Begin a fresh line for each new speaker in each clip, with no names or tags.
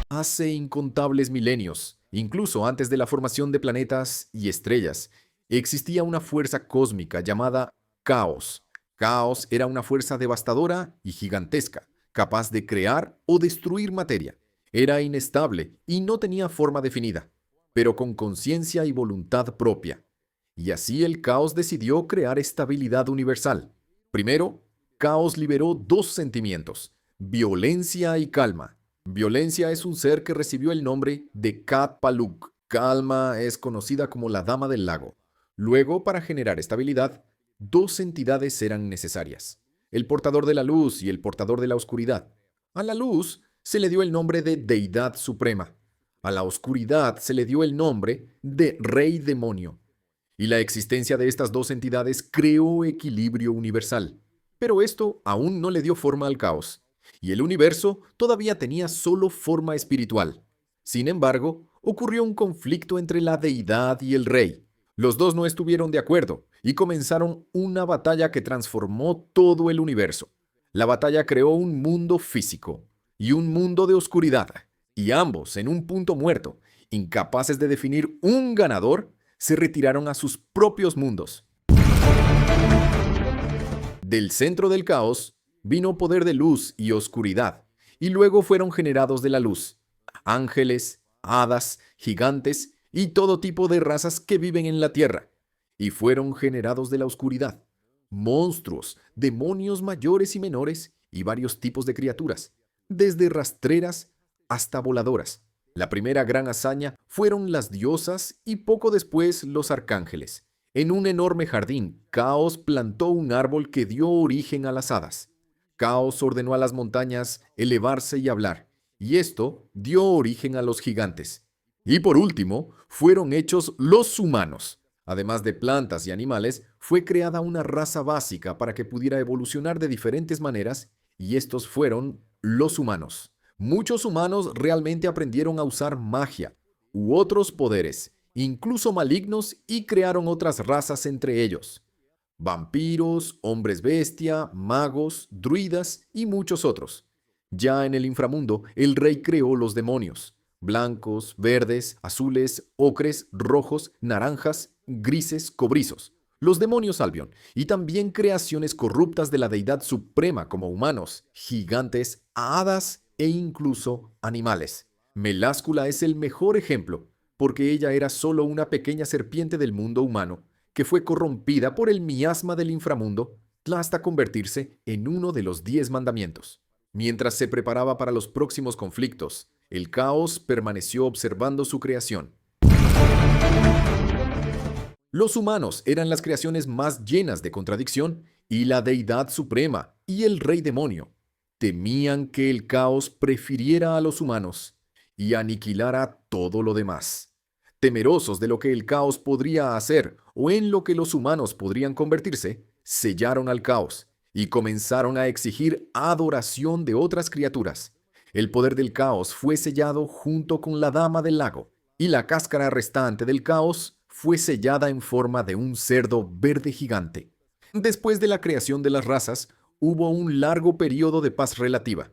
Hace incontables milenios, incluso antes de la formación de planetas y estrellas, existía una fuerza cósmica llamada Caos. Caos era una fuerza devastadora y gigantesca, capaz de crear o destruir materia. Era inestable y no tenía forma definida, pero con conciencia y voluntad propia. Y así el Caos decidió crear estabilidad universal. Primero, Caos liberó dos sentimientos: violencia y calma. Violencia es un ser que recibió el nombre de Kat Paluk. Calma es conocida como la Dama del Lago. Luego, para generar estabilidad, dos entidades eran necesarias: el portador de la luz y el portador de la oscuridad. A la luz se le dio el nombre de Deidad Suprema. A la oscuridad se le dio el nombre de Rey Demonio. Y la existencia de estas dos entidades creó equilibrio universal. Pero esto aún no le dio forma al caos, y el universo todavía tenía solo forma espiritual. Sin embargo, ocurrió un conflicto entre la deidad y el rey. Los dos no estuvieron de acuerdo y comenzaron una batalla que transformó todo el universo. La batalla creó un mundo físico y un mundo de oscuridad, y ambos, en un punto muerto, incapaces de definir un ganador, se retiraron a sus propios mundos. Del centro del caos vino poder de luz y oscuridad, y luego fueron generados de la luz ángeles, hadas, gigantes y todo tipo de razas que viven en la tierra. Y fueron generados de la oscuridad monstruos, demonios mayores y menores y varios tipos de criaturas, desde rastreras hasta voladoras. La primera gran hazaña fueron las diosas y poco después los arcángeles. En un enorme jardín, Caos plantó un árbol que dio origen a las hadas. Caos ordenó a las montañas elevarse y hablar, y esto dio origen a los gigantes. Y por último, fueron hechos los humanos. Además de plantas y animales, fue creada una raza básica para que pudiera evolucionar de diferentes maneras, y estos fueron los humanos. Muchos humanos realmente aprendieron a usar magia u otros poderes, incluso malignos, y crearon otras razas entre ellos: vampiros, hombres bestia, magos, druidas y muchos otros. Ya en el inframundo, el rey creó los demonios: blancos, verdes, azules, ocres, rojos, naranjas, grises, cobrizos. Los demonios Albion, y también creaciones corruptas de la deidad suprema como humanos, gigantes, hadas e incluso animales. Meláscula es el mejor ejemplo, porque ella era solo una pequeña serpiente del mundo humano que fue corrompida por el miasma del inframundo hasta convertirse en uno de los 10 mandamientos. Mientras se preparaba para los próximos conflictos, el caos permaneció observando su creación. Los humanos eran las creaciones más llenas de contradicción, y la deidad suprema y el rey demonio temían que el caos prefiriera a los humanos y aniquilara todo lo demás. Temerosos de lo que el caos podría hacer o en lo que los humanos podrían convertirse, sellaron al caos y comenzaron a exigir adoración de otras criaturas. El poder del caos fue sellado junto con la Dama del Lago, y la cáscara restante del caos fue sellada en forma de un cerdo verde gigante. Después de la creación de las razas, hubo un largo periodo de paz relativa.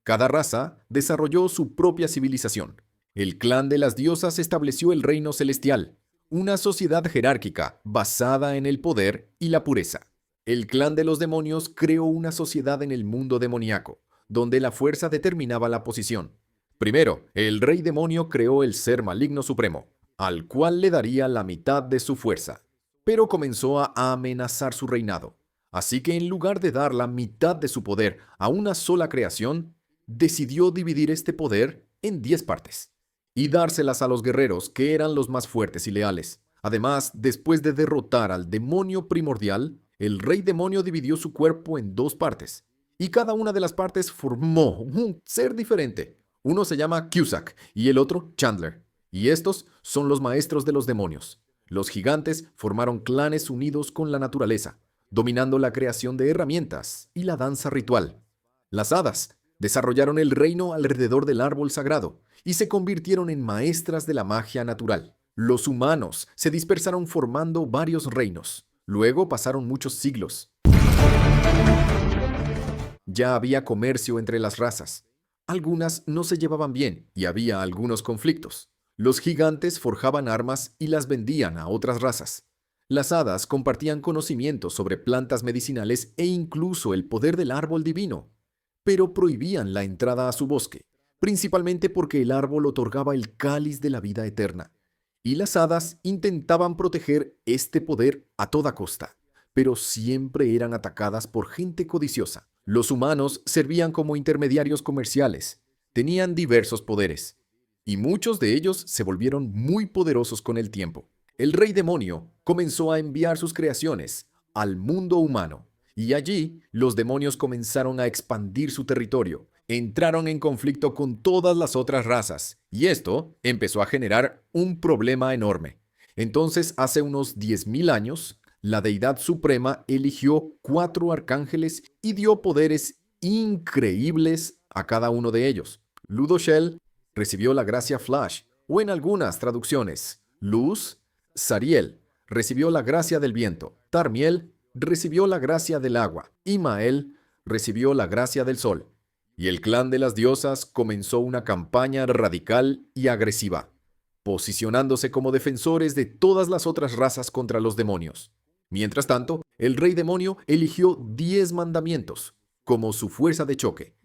Cada raza desarrolló su propia civilización. El clan de las diosas estableció el reino celestial, una sociedad jerárquica basada en el poder y la pureza. El clan de los demonios creó una sociedad en el mundo demoníaco, donde la fuerza determinaba la posición. Primero, el rey demonio creó el ser maligno supremo, al cual le daría la mitad de su fuerza, pero comenzó a amenazar su reinado. Así que en lugar de dar la mitad de su poder a una sola creación, decidió dividir este poder en 10 partes y dárselas a los guerreros, que eran los más fuertes y leales. Además, después de derrotar al demonio primordial, el rey demonio dividió su cuerpo en 2 partes, y cada una de las partes formó un ser diferente. Uno se llama Cusack y el otro Chandler, y estos son los maestros de los demonios. Los gigantes formaron clanes unidos con la naturaleza, dominando la creación de herramientas y la danza ritual. Las hadas desarrollaron el reino alrededor del árbol sagrado y se convirtieron en maestras de la magia natural. Los humanos se dispersaron formando varios reinos. Luego pasaron muchos siglos. Ya había comercio entre las razas. Algunas no se llevaban bien y había algunos conflictos. Los gigantes forjaban armas y las vendían a otras razas. Las hadas compartían conocimientos sobre plantas medicinales e incluso el poder del árbol divino, pero prohibían la entrada a su bosque, principalmente porque el árbol otorgaba el cáliz de la vida eterna. Y las hadas intentaban proteger este poder a toda costa, pero siempre eran atacadas por gente codiciosa. Los humanos servían como intermediarios comerciales, tenían diversos poderes, y muchos de ellos se volvieron muy poderosos con el tiempo. El rey demonio comenzó a enviar sus creaciones al mundo humano, y allí los demonios comenzaron a expandir su territorio. Entraron en conflicto con todas las otras razas, y esto empezó a generar un problema enorme. Entonces, hace unos 10.000 años, la deidad suprema eligió 4 arcángeles y dio poderes increíbles a cada uno de ellos. Ludoshel recibió la gracia Flash, o en algunas traducciones, Luz. Sariel recibió la gracia del viento. Tarmiel recibió la gracia del agua. Y Mael recibió la gracia del sol. Y el clan de las diosas comenzó una campaña radical y agresiva, posicionándose como defensores de todas las otras razas contra los demonios. Mientras tanto, el rey demonio eligió 10 mandamientos como su fuerza de choque.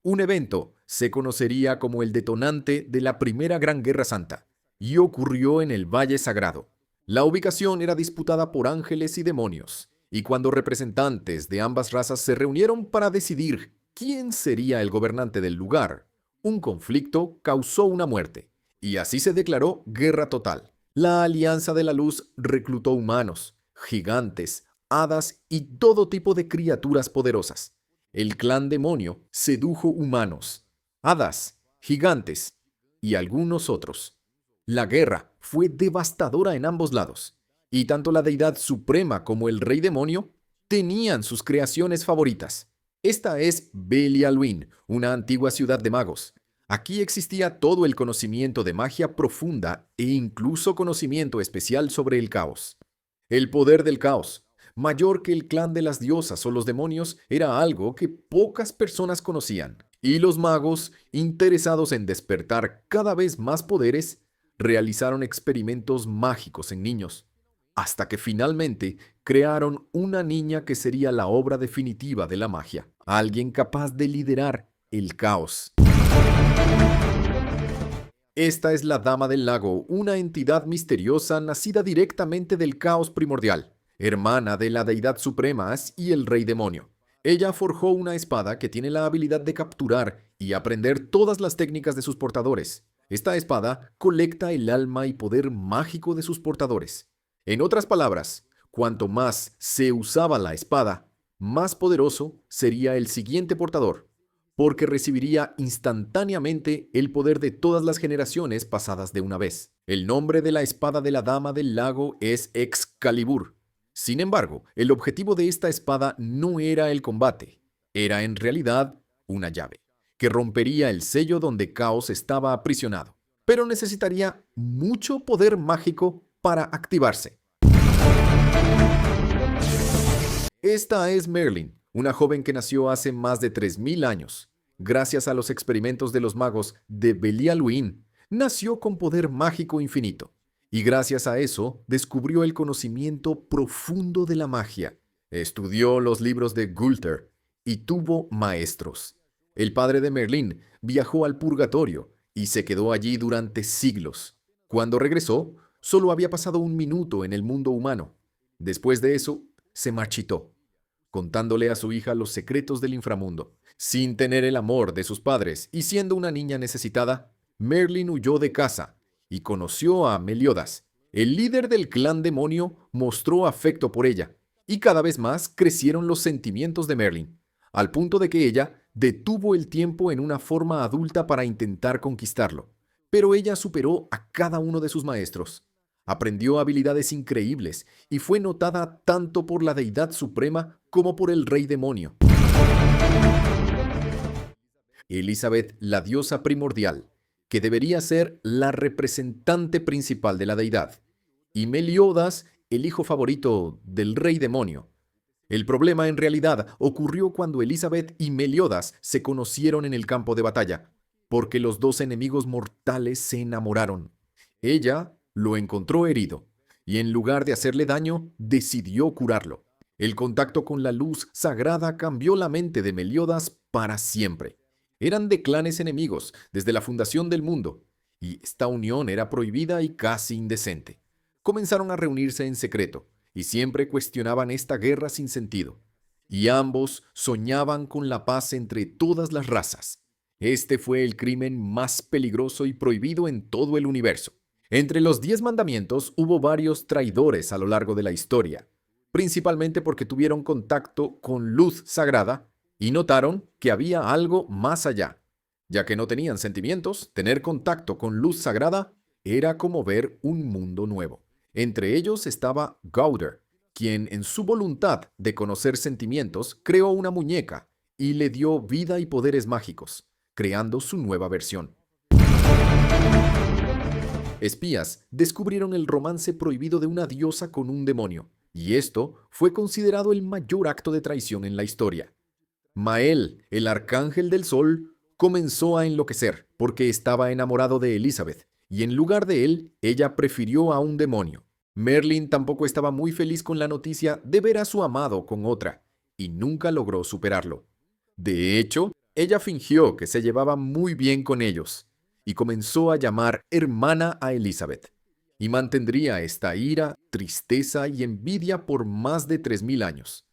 Un evento se conocería como el detonante de la Primera Gran Guerra Santa y ocurrió en el Valle Sagrado. La ubicación era disputada por ángeles y demonios, y cuando representantes de ambas razas se reunieron para decidir quién sería el gobernante del lugar, un conflicto causó una muerte, y así se declaró guerra total. La Alianza de la Luz reclutó humanos, gigantes, hadas y todo tipo de criaturas poderosas. El clan demonio sedujo humanos, hadas, gigantes y algunos otros. La guerra fue devastadora en ambos lados, y tanto la deidad suprema como el rey demonio tenían sus creaciones favoritas. Esta es Belialuin, una antigua ciudad de magos. Aquí existía todo el conocimiento de magia profunda e incluso conocimiento especial sobre el caos. El poder del caos, mayor que el clan de las diosas o los demonios, era algo que pocas personas conocían, y los magos, interesados en despertar cada vez más poderes, realizaron experimentos mágicos en niños, hasta que finalmente crearon una niña que sería la obra definitiva de la magia, alguien capaz de liderar el caos. Esta es la Dama del Lago, una entidad misteriosa nacida directamente del caos primordial, hermana de la deidad suprema y el rey demonio. Ella forjó una espada que tiene la habilidad de capturar y aprender todas las técnicas de sus portadores. Esta espada colecta el alma y poder mágico de sus portadores. En otras palabras, cuanto más se usaba la espada, más poderoso sería el siguiente portador, porque recibiría instantáneamente el poder de todas las generaciones pasadas de una vez. El nombre de la espada de la Dama del Lago es Excalibur. Sin embargo, el objetivo de esta espada no era el combate, era en realidad una llave, que rompería el sello donde Caos estaba aprisionado, pero necesitaría mucho poder mágico para activarse. Esta es Merlin, una joven que nació hace más de 3.000 años. Gracias a los experimentos de los magos de Belialuin, nació con poder mágico infinito. Y gracias a eso, descubrió el conocimiento profundo de la magia. Estudió los libros de Gulter y tuvo maestros. El padre de Merlin viajó al purgatorio y se quedó allí durante siglos. Cuando regresó, solo había pasado 1 minuto en el mundo humano. Después de eso, se marchitó, contándole a su hija los secretos del inframundo. Sin tener el amor de sus padres y siendo una niña necesitada, Merlin huyó de casa y conoció a Meliodas. El líder del clan demonio mostró afecto por ella, y cada vez más crecieron los sentimientos de Merlin, al punto de que ella detuvo el tiempo en una forma adulta para intentar conquistarlo. Pero ella superó a cada uno de sus maestros. Aprendió habilidades increíbles y fue notada tanto por la deidad suprema como por el rey demonio. Elizabeth, la diosa primordial, que debería ser la representante principal de la deidad, y Meliodas, el hijo favorito del rey demonio. El problema en realidad ocurrió cuando Elizabeth y Meliodas se conocieron en el campo de batalla, porque los dos enemigos mortales se enamoraron. Ella lo encontró herido, y en lugar de hacerle daño, decidió curarlo. El contacto con la luz sagrada cambió la mente de Meliodas para siempre. Eran de clanes enemigos desde la fundación del mundo, y esta unión era prohibida y casi indecente. Comenzaron a reunirse en secreto, y siempre cuestionaban esta guerra sin sentido. Y ambos soñaban con la paz entre todas las razas. Este fue el crimen más peligroso y prohibido en todo el universo. Entre los 10 mandamientos hubo varios traidores a lo largo de la historia, principalmente porque tuvieron contacto con luz sagrada y notaron que había algo más allá. Ya que no tenían sentimientos, tener contacto con luz sagrada era como ver un mundo nuevo. Entre ellos estaba Gauder, quien en su voluntad de conocer sentimientos creó una muñeca y le dio vida y poderes mágicos, creando su nueva versión. Espías descubrieron el romance prohibido de una diosa con un demonio, y esto fue considerado el mayor acto de traición en la historia. Mael, el arcángel del sol, comenzó a enloquecer porque estaba enamorado de Elizabeth, y en lugar de él, ella prefirió a un demonio. Merlin tampoco estaba muy feliz con la noticia de ver a su amado con otra, y nunca logró superarlo. De hecho, ella fingió que se llevaba muy bien con ellos, y comenzó a llamar hermana a Elizabeth, y mantendría esta ira, tristeza y envidia por más de 3000 años,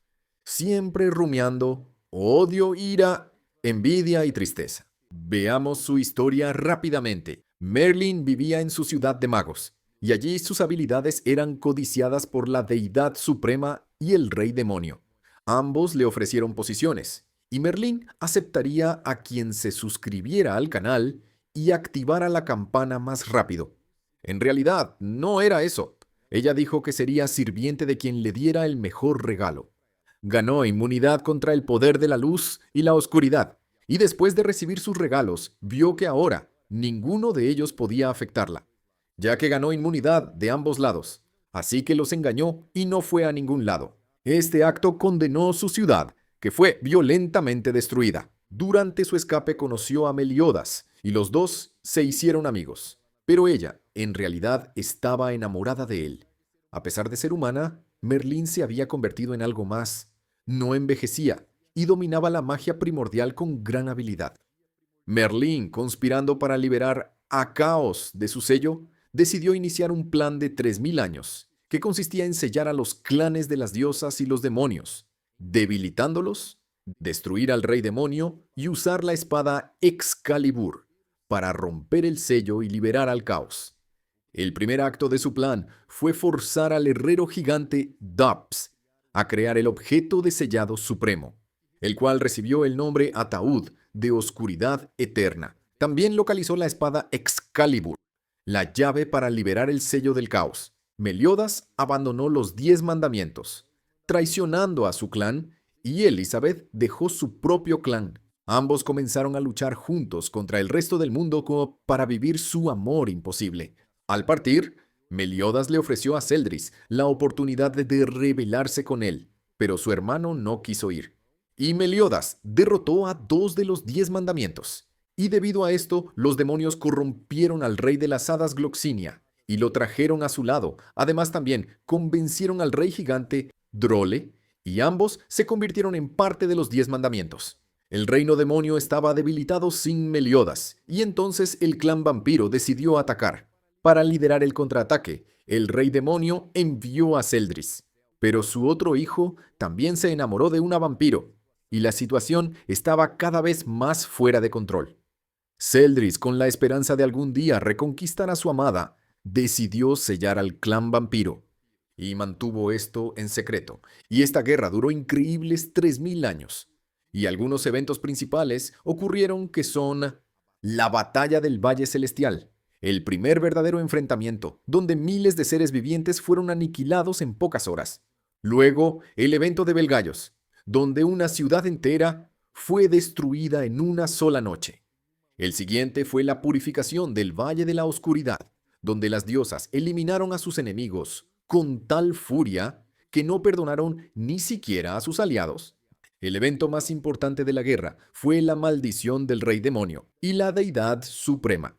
siempre rumiando odio, ira, envidia y tristeza. Veamos su historia rápidamente. Merlin vivía en su ciudad de magos, y allí sus habilidades eran codiciadas por la deidad suprema y el rey demonio. Ambos le ofrecieron posiciones, y Merlin aceptaría a quien se suscribiera al canal y activara la campana más rápido. En realidad, no era eso. Ella dijo que sería sirviente de quien le diera el mejor regalo. Ganó inmunidad contra el poder de la luz y la oscuridad, y después de recibir sus regalos, vio que ahora ninguno de ellos podía afectarla, ya que ganó inmunidad de ambos lados. Así que los engañó y no fue a ningún lado. Este acto condenó su ciudad, que fue violentamente destruida. Durante su escape conoció a Meliodas, y los dos se hicieron amigos. Pero ella, en realidad, estaba enamorada de él. A pesar de ser humana, Merlín se había convertido en algo más. No envejecía y dominaba la magia primordial con gran habilidad. Merlín, conspirando para liberar a Caos de su sello, decidió iniciar un plan de 3000 años, que consistía en sellar a los clanes de las diosas y los demonios, debilitándolos, destruir al rey demonio y usar la espada Excalibur para romper el sello y liberar al Caos. El primer acto de su plan fue forzar al herrero gigante Dobbs a crear el objeto de sellado supremo, el cual recibió el nombre Ataúd de Oscuridad Eterna. También localizó la espada Excalibur, la llave para liberar el sello del caos. Meliodas abandonó los 10 mandamientos, traicionando a su clan, y Elizabeth dejó su propio clan. Ambos comenzaron a luchar juntos contra el resto del mundo como para vivir su amor imposible. Al partir, Meliodas le ofreció a Celdris la oportunidad de rebelarse con él, pero su hermano no quiso ir. Y Meliodas derrotó a 2 de los 10 mandamientos. Y debido a esto, los demonios corrompieron al rey de las hadas Gloxinia y lo trajeron a su lado. Además, también convencieron al rey gigante Drole, y ambos se convirtieron en parte de los 10 mandamientos. El reino demonio estaba debilitado sin Meliodas, y entonces el clan vampiro decidió atacar. Para liderar el contraataque, el rey demonio envió a Celdris, pero su otro hijo también se enamoró de una vampiro, y la situación estaba cada vez más fuera de control. Celdris, con la esperanza de algún día reconquistar a su amada, decidió sellar al clan vampiro, y mantuvo esto en secreto, y esta guerra duró increíbles 3000 años. Y algunos eventos principales ocurrieron, que son la Batalla del Valle Celestial, el primer verdadero enfrentamiento, donde miles de seres vivientes fueron aniquilados en pocas horas. Luego, el evento de Belgallos, donde una ciudad entera fue destruida en una sola noche. El siguiente fue la purificación del Valle de la Oscuridad, donde las diosas eliminaron a sus enemigos con tal furia que no perdonaron ni siquiera a sus aliados. El evento más importante de la guerra fue la maldición del rey demonio y la deidad suprema.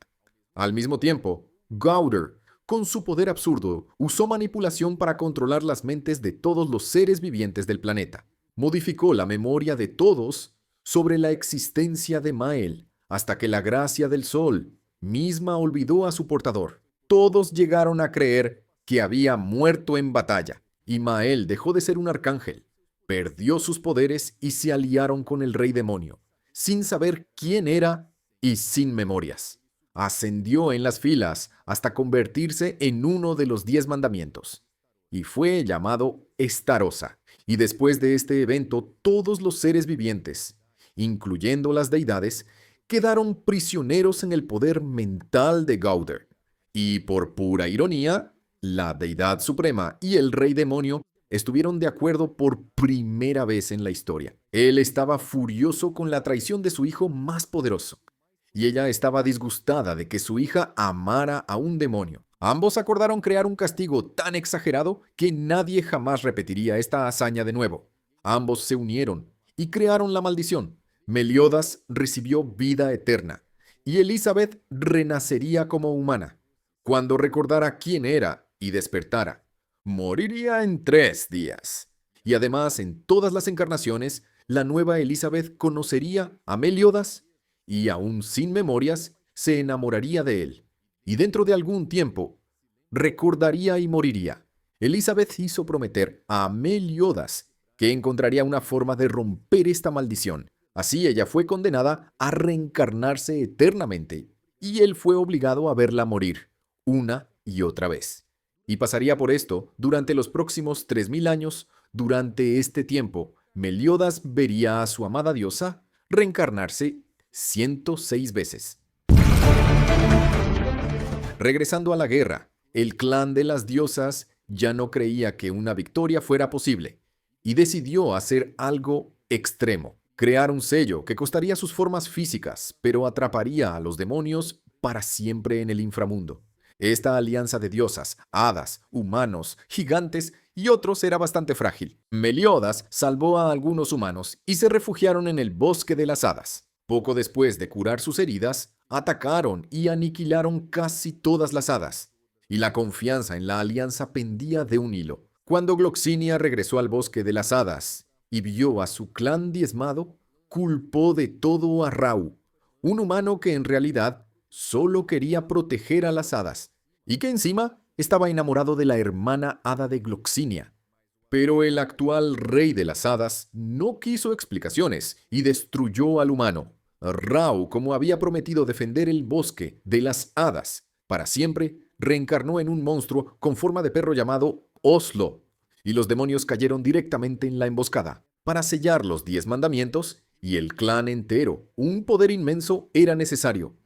Al mismo tiempo, Gowder, con su poder absurdo, usó manipulación para controlar las mentes de todos los seres vivientes del planeta. Modificó la memoria de todos sobre la existencia de Mael, hasta que la gracia del sol misma olvidó a su portador. Todos llegaron a creer que había muerto en batalla, y Mael dejó de ser un arcángel, perdió sus poderes y se aliaron con el rey demonio, sin saber quién era y sin memorias. Ascendió en las filas hasta convertirse en uno de los 10 mandamientos, y fue llamado Estarosa. Y después de este evento, todos los seres vivientes, incluyendo las deidades, quedaron prisioneros en el poder mental de Gowder. Y por pura ironía, la deidad suprema y el rey demonio estuvieron de acuerdo por primera vez en la historia. Él estaba furioso con la traición de su hijo más poderoso, y ella estaba disgustada de que su hija amara a un demonio. Ambos acordaron crear un castigo tan exagerado que nadie jamás repetiría esta hazaña de nuevo. Ambos se unieron y crearon la maldición. Meliodas recibió vida eterna y Elizabeth renacería como humana. Cuando recordara quién era y despertara, moriría en 3 días. Y además, en todas las encarnaciones, la nueva Elizabeth conocería a Meliodas y, aún sin memorias, se enamoraría de él. Y dentro de algún tiempo, recordaría y moriría. Elizabeth hizo prometer a Meliodas que encontraría una forma de romper esta maldición. Así ella fue condenada a reencarnarse eternamente, y él fue obligado a verla morir, una y otra vez. Y pasaría por esto durante los próximos 3000 años. Durante este tiempo, Meliodas vería a su amada diosa reencarnarse 106 veces. Regresando a la guerra, el clan de las diosas ya no creía que una victoria fuera posible y decidió hacer algo extremo: crear un sello que costaría sus formas físicas, pero atraparía a los demonios para siempre en el inframundo. Esta alianza de diosas, hadas, humanos, gigantes y otros era bastante frágil. Meliodas salvó a algunos humanos y se refugiaron en el bosque de las hadas. Poco después de curar sus heridas, atacaron y aniquilaron casi todas las hadas, y la confianza en la alianza pendía de un hilo. Cuando Gloxinia regresó al bosque de las hadas y vio a su clan diezmado, culpó de todo a Rau, un humano que en realidad solo quería proteger a las hadas, y que encima estaba enamorado de la hermana hada de Gloxinia. Pero el actual rey de las hadas no quiso explicaciones y destruyó al humano. Rau, como había prometido defender el bosque de las hadas para siempre, reencarnó en un monstruo con forma de perro llamado Oslo, y los demonios cayeron directamente en la emboscada. Para sellar los 10 mandamientos y el clan entero, un poder inmenso era necesario.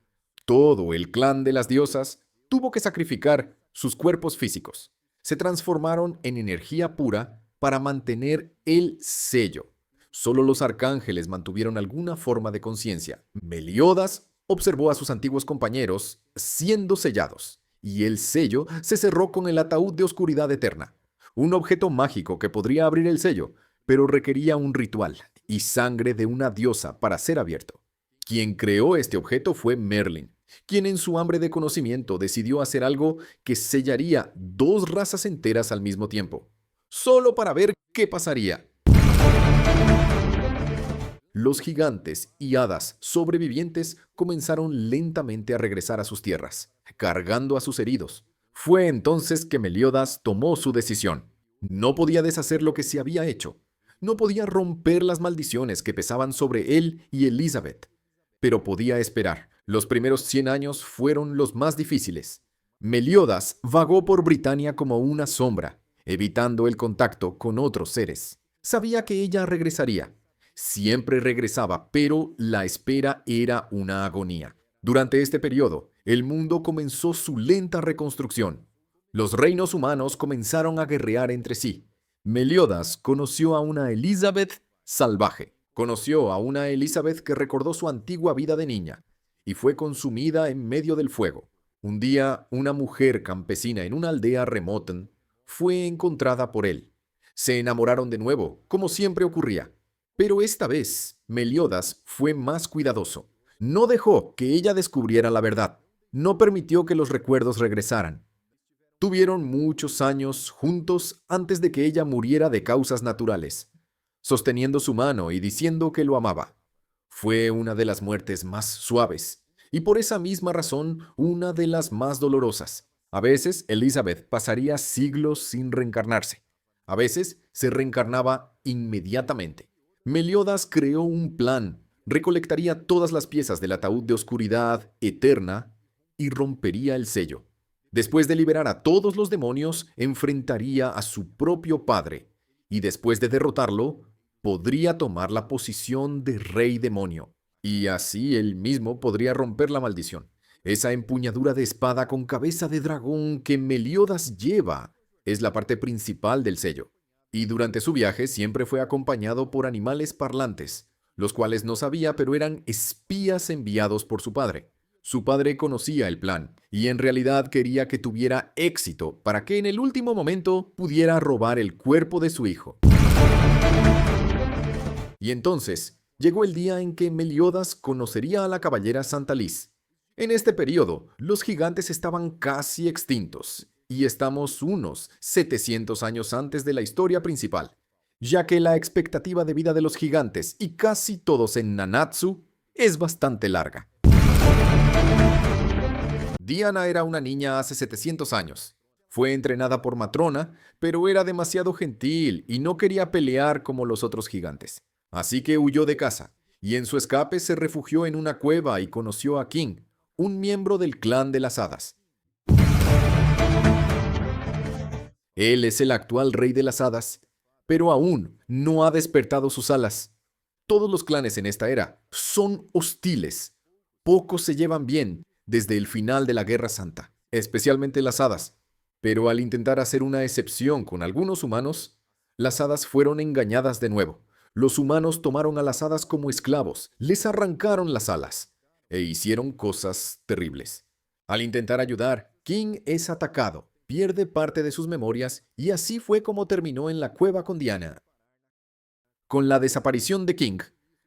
Todo el clan de las diosas tuvo que sacrificar sus cuerpos físicos. Se transformaron en energía pura para mantener el sello. Solo los arcángeles mantuvieron alguna forma de conciencia. Meliodas observó a sus antiguos compañeros siendo sellados, y el sello se cerró con el ataúd de oscuridad eterna. Un objeto mágico que podría abrir el sello, pero requería un ritual y sangre de una diosa para ser abierto. Quien creó este objeto fue Merlin, quien en su hambre de conocimiento decidió hacer algo que sellaría 2 razas enteras al mismo tiempo, solo para ver qué pasaría. Los gigantes y hadas sobrevivientes comenzaron lentamente a regresar a sus tierras, cargando a sus heridos. Fue entonces que Meliodas tomó su decisión. No podía deshacer lo que se había hecho. No podía romper las maldiciones que pesaban sobre él y Elizabeth, pero podía esperar. Los primeros 100 años fueron los más difíciles. Meliodas vagó por Britania como una sombra, evitando el contacto con otros seres. Sabía que ella regresaría. Siempre regresaba, pero la espera era una agonía. Durante este periodo, el mundo comenzó su lenta reconstrucción. Los reinos humanos comenzaron a guerrear entre sí. Meliodas conoció a una Elizabeth salvaje. Conoció a una Elizabeth que recordó su antigua vida de niña y fue consumida en medio del fuego. Un día, una mujer campesina en una aldea remota fue encontrada por él. Se enamoraron de nuevo, como siempre ocurría. Pero esta vez, Meliodas fue más cuidadoso. No dejó que ella descubriera la verdad. No permitió que los recuerdos regresaran. Tuvieron muchos años juntos antes de que ella muriera de causas naturales, sosteniendo su mano y diciendo que lo amaba. Fue una de las muertes más suaves y por esa misma razón una de las más dolorosas. A veces Elizabeth pasaría siglos sin reencarnarse. A veces se reencarnaba inmediatamente. Meliodas creó un plan. Recolectaría todas las piezas del ataúd de oscuridad eterna y rompería el sello. Después de liberar a todos los demonios, enfrentaría a su propio padre y después de derrotarlo, podría tomar la posición de rey demonio. Y así él mismo podría romper la maldición. Esa empuñadura de espada con cabeza de dragón que Meliodas lleva es la parte principal del sello. Y durante su viaje siempre fue acompañado por animales parlantes, los cuales no sabía, pero eran espías enviados por su padre. Su padre conocía el plan y en realidad quería que tuviera éxito para que en el último momento pudiera robar el cuerpo de su hijo. Y entonces llegó el día en que Meliodas conocería a la caballera Santa Liz. En este periodo, los gigantes estaban casi extintos y estamos unos 700 años antes de la historia principal, ya que la expectativa de vida de los gigantes y casi todos en Nanatsu es bastante larga. Diana era una niña hace 700 años. Fue entrenada por Matrona, pero era demasiado gentil y no quería pelear como los otros gigantes. Así que huyó de casa, y en su escape se refugió en una cueva y conoció a King, un miembro del clan de las hadas. Él es el actual rey de las hadas, pero aún no ha despertado sus alas. Todos los clanes en esta era son hostiles. Pocos se llevan bien desde el final de la Guerra Santa, especialmente las hadas. Pero al intentar hacer una excepción con algunos humanos, las hadas fueron engañadas de nuevo. Los humanos tomaron a las hadas como esclavos, les arrancaron las alas e hicieron cosas terribles. Al intentar ayudar, King es atacado, pierde parte de sus memorias y así fue como terminó en la cueva con Diana. Con la desaparición de King,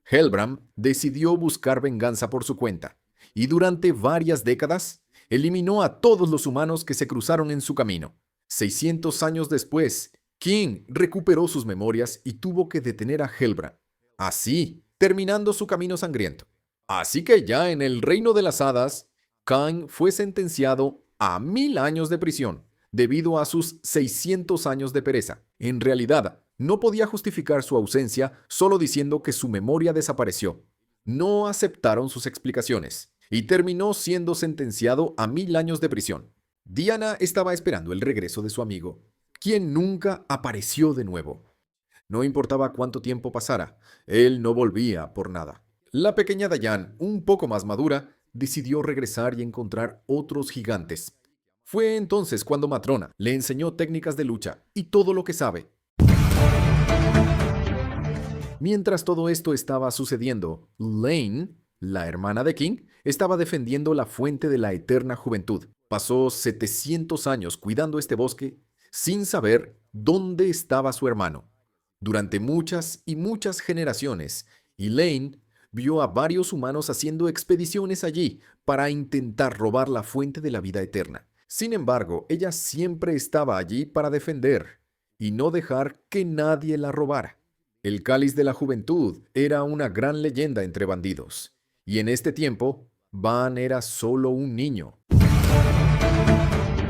Helbram decidió buscar venganza por su cuenta y durante varias décadas eliminó a todos los humanos que se cruzaron en su camino. 600 años después, King recuperó sus memorias y tuvo que detener a Helbram, así terminando su camino sangriento. Así que ya en el reino de las hadas, King fue sentenciado a 1000 años de prisión debido a sus 600 años de pereza. En realidad, no podía justificar su ausencia solo diciendo que su memoria desapareció. No aceptaron sus explicaciones y terminó siendo sentenciado a 1000 años de prisión. Diana estaba esperando el regreso de su amigo, quien nunca apareció de nuevo. No importaba cuánto tiempo pasara, él no volvía por nada. La pequeña Dayan, un poco más madura, decidió regresar y encontrar otros gigantes. Fue entonces cuando Matrona le enseñó técnicas de lucha y todo lo que sabe. Mientras todo esto estaba sucediendo, Lane, la hermana de King, estaba defendiendo la fuente de la eterna juventud. Pasó 700 años cuidando este bosque sin saber dónde estaba su hermano. Durante muchas y muchas generaciones, Elaine vio a varios humanos haciendo expediciones allí para intentar robar la fuente de la vida eterna. Sin embargo, ella siempre estaba allí para defender y no dejar que nadie la robara. El cáliz de la juventud era una gran leyenda entre bandidos, y en este tiempo, Van era solo un niño.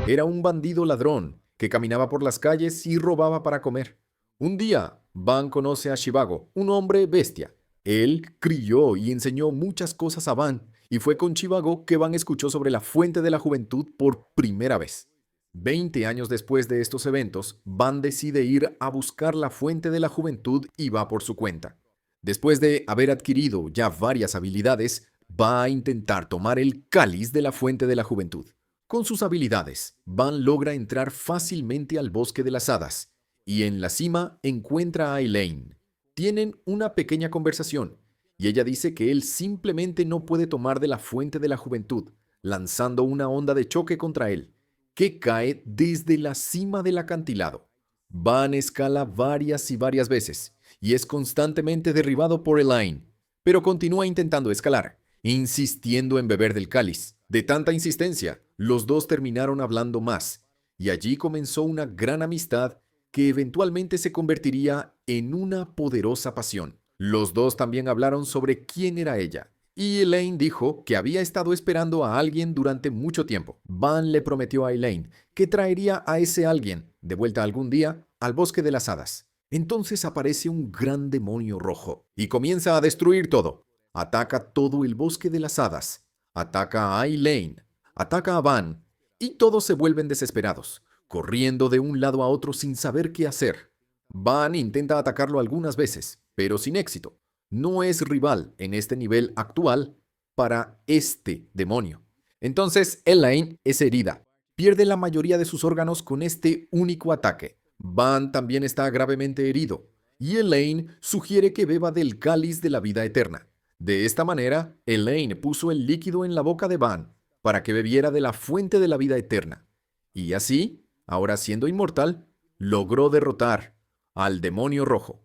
Era un bandido ladrón que caminaba por las calles y robaba para comer. Un día, Van conoce a Shivago, un hombre bestia. Él crió y enseñó muchas cosas a Van, y fue con Shivago que Van escuchó sobre la fuente de la juventud por primera vez. 20 años después de estos eventos, Van decide ir a buscar la fuente de la juventud y va por su cuenta. Después de haber adquirido ya varias habilidades, va a intentar tomar el cáliz de la fuente de la juventud. Con sus habilidades, Van logra entrar fácilmente al bosque de las hadas y en la cima encuentra a Elaine. Tienen una pequeña conversación y ella dice que él simplemente no puede tomar de la fuente de la juventud, lanzando una onda de choque contra él. que cae desde la cima del acantilado. Van escala varias y varias veces y es constantemente derribado por Elaine, pero continúa intentando escalar, insistiendo en beber del cáliz. De tanta insistencia, los dos terminaron hablando más y allí comenzó una gran amistad que eventualmente se convertiría en una poderosa pasión. Los dos también hablaron sobre quién era ella, y Elaine dijo que había estado esperando a alguien durante mucho tiempo. Van le prometió a Elaine que traería a ese alguien, de vuelta algún día, al bosque de las hadas. Entonces aparece un gran demonio rojo y comienza a destruir todo. Ataca todo el bosque de las hadas, ataca a Elaine, ataca a Van, y todos se vuelven desesperados, corriendo de un lado a otro sin saber qué hacer. Van intenta atacarlo algunas veces, pero sin éxito. No es rival en este nivel actual para este demonio. Entonces Elaine es herida. Pierde la mayoría de sus órganos con este único ataque. Van también está gravemente herido, y Elaine sugiere que beba del cáliz de la vida eterna. De esta manera, Elaine puso el líquido en la boca de Van para que bebiera de la fuente de la vida eterna. Y así, ahora siendo inmortal, logró derrotar al demonio rojo.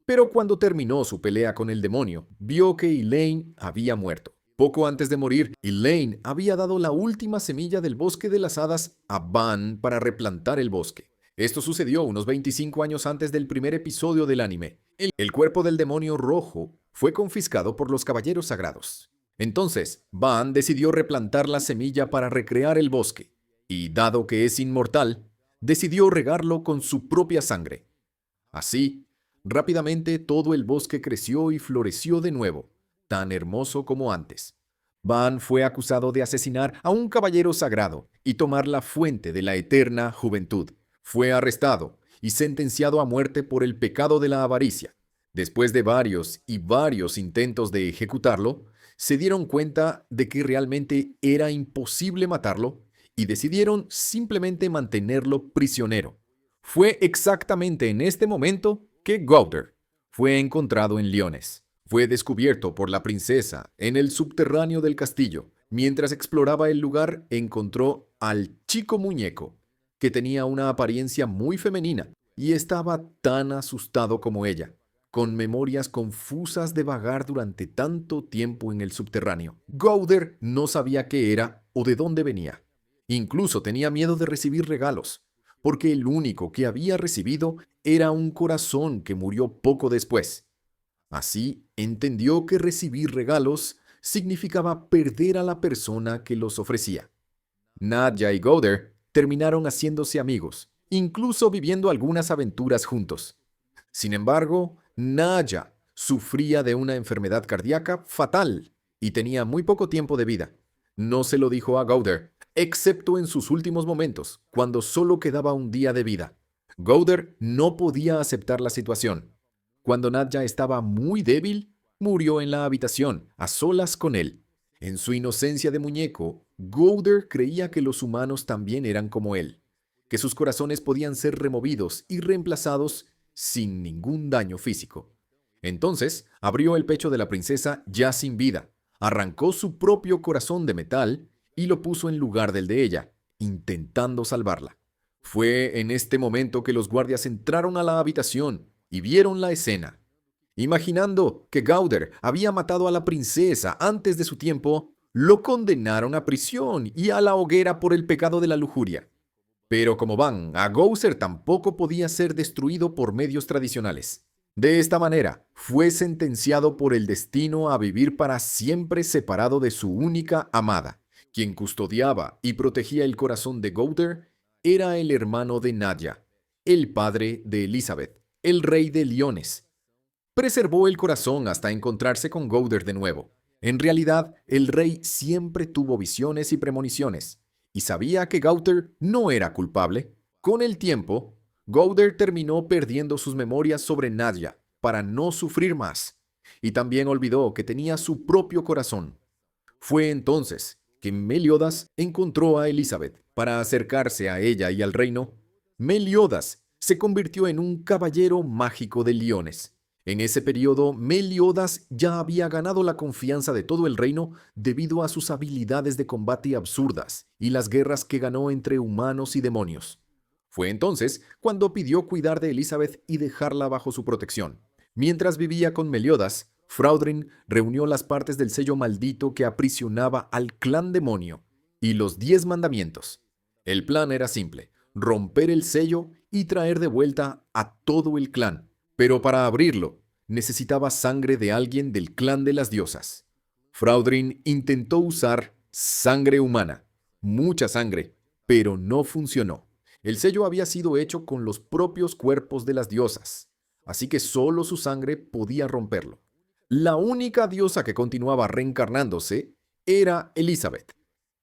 Pero cuando terminó su pelea con el demonio, vio que Elaine había muerto. Poco antes de morir, Elaine había dado la última semilla del bosque de las hadas a Van para replantar el bosque. Esto sucedió unos 25 años antes del primer episodio del anime. El cuerpo del demonio rojo fue confiscado por los caballeros sagrados. Entonces, Van decidió replantar la semilla para recrear el bosque, y dado que es inmortal, decidió regarlo con su propia sangre. Así, rápidamente todo el bosque creció y floreció de nuevo, tan hermoso como antes. Van fue acusado de asesinar a un caballero sagrado y tomar la fuente de la eterna juventud. Fue arrestado y sentenciado a muerte por el pecado de la avaricia. Después de varios y varios intentos de ejecutarlo, se dieron cuenta de que realmente era imposible matarlo y decidieron simplemente mantenerlo prisionero. Fue exactamente en este momento que Gowther fue encontrado en Lyones. Fue descubierto por la princesa en el subterráneo del castillo. Mientras exploraba el lugar, encontró al chico muñeco, que tenía una apariencia muy femenina y estaba tan asustado como ella, con memorias confusas de vagar durante tanto tiempo en el subterráneo. Gowther no sabía qué era o de dónde venía. Incluso tenía miedo de recibir regalos, porque el único que había recibido era un corazón que murió poco después. Así entendió que recibir regalos significaba perder a la persona que los ofrecía. Nadja y Gowther terminaron haciéndose amigos, incluso viviendo algunas aventuras juntos. Sin embargo, Nadja sufría de una enfermedad cardíaca fatal y tenía muy poco tiempo de vida. No se lo dijo a Gowther, excepto en sus últimos momentos, cuando solo quedaba un día de vida. Gowther no podía aceptar la situación. Cuando Nadja estaba muy débil, murió en la habitación, a solas con él. En su inocencia de muñeco, Gowther creía que los humanos también eran como él, que sus corazones podían ser removidos y reemplazados sin ningún daño físico. Entonces, abrió el pecho de la princesa ya sin vida, arrancó su propio corazón de metal y lo puso en lugar del de ella, intentando salvarla. Fue en este momento que los guardias entraron a la habitación y vieron la escena. Imaginando que Gowther había matado a la princesa antes de su tiempo, lo condenaron a prisión y a la hoguera por el pecado de la lujuria. Pero como van, a Gowther tampoco podía ser destruido por medios tradicionales. De esta manera, fue sentenciado por el destino a vivir para siempre separado de su única amada. Quien custodiaba y protegía el corazón de Gowther era el hermano de Nadja, el padre de Elizabeth, el rey de Lyones. Preservó el corazón hasta encontrarse con Gowther de nuevo. En realidad, el rey siempre tuvo visiones y premoniciones, y sabía que Gowther no era culpable. Con el tiempo, Gowther terminó perdiendo sus memorias sobre Nadja para no sufrir más, y también olvidó que tenía su propio corazón. Fue entonces que Meliodas encontró a Elizabeth para acercarse a ella y al reino. Meliodas se convirtió en un caballero mágico de Lyones. En ese periodo, Meliodas ya había ganado la confianza de todo el reino debido a sus habilidades de combate absurdas y las guerras que ganó entre humanos y demonios. Fue entonces cuando pidió cuidar de Elizabeth y dejarla bajo su protección. Mientras vivía con Meliodas, Fraudrin reunió las partes del sello maldito que aprisionaba al clan demonio y los 10 mandamientos. El plan era simple: romper el sello y traer de vuelta a todo el clan. Pero para abrirlo, necesitaba sangre de alguien del clan de las diosas. Fraudrin intentó usar sangre humana, mucha sangre, pero no funcionó. El sello había sido hecho con los propios cuerpos de las diosas, así que solo su sangre podía romperlo. La única diosa que continuaba reencarnándose era Elizabeth.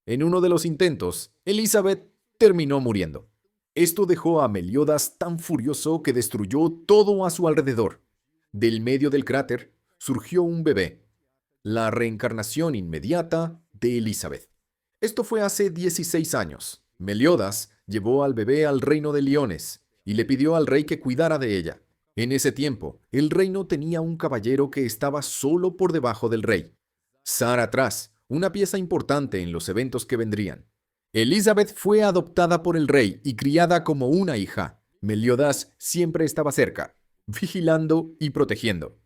En uno de los intentos, Elizabeth terminó muriendo. Esto dejó a Meliodas tan furioso que destruyó todo a su alrededor. Del medio del cráter surgió un bebé, la reencarnación inmediata de Elizabeth. Esto fue hace 16 años. Meliodas llevó al bebé al reino de Liones y le pidió al rey que cuidara de ella. En ese tiempo, el reino tenía un caballero que estaba solo por debajo del rey. Saratras, una pieza importante en los eventos que vendrían. Elizabeth fue adoptada por el rey y criada como una hija. Meliodas siempre estaba cerca, vigilando y protegiendo.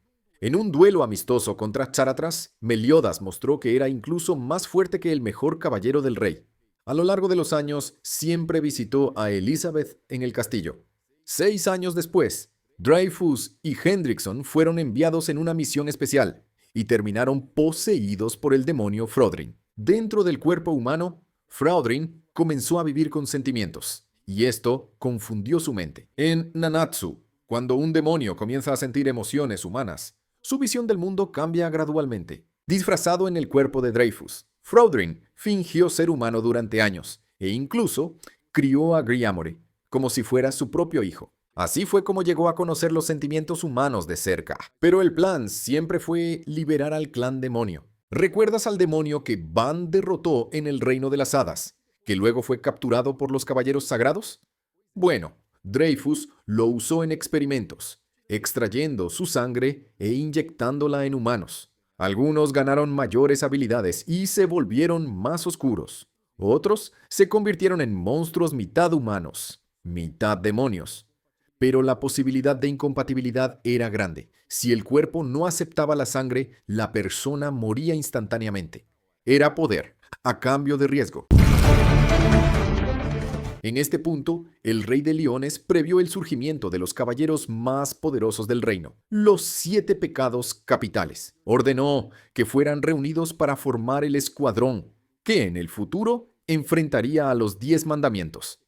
En un duelo amistoso contra Saratras, Meliodas mostró que era incluso más fuerte que el mejor caballero del rey. A lo largo de los años, siempre visitó a Elizabeth en el castillo. 6 años después, Dreyfus y Hendrickson fueron enviados en una misión especial y terminaron poseídos por el demonio Fraudrin. Dentro del cuerpo humano, Fraudrin comenzó a vivir con sentimientos, y esto confundió su mente. En Nanatsu, cuando un demonio comienza a sentir emociones humanas, su visión del mundo cambia gradualmente. Disfrazado en el cuerpo de Dreyfus, Fraudrin fingió ser humano durante años e incluso crió a Griamore como si fuera su propio hijo. Así fue como llegó a conocer los sentimientos humanos de cerca. Pero el plan siempre fue liberar al clan demonio. ¿Recuerdas al demonio que Van derrotó en el reino de las hadas, que luego fue capturado por los caballeros sagrados? Bueno, Dreyfus lo usó en experimentos, extrayendo su sangre e inyectándola en humanos. Algunos ganaron mayores habilidades y se volvieron más oscuros. Otros se convirtieron en monstruos mitad humanos, mitad demonios. Pero la posibilidad de incompatibilidad era grande. Si el cuerpo no aceptaba la sangre, la persona moría instantáneamente. Era poder, a cambio de riesgo. En este punto, el rey de Liones previó el surgimiento de los caballeros más poderosos del reino, los 7 pecados capitales. Ordenó que fueran reunidos para formar el escuadrón, que en el futuro enfrentaría a los 10 mandamientos.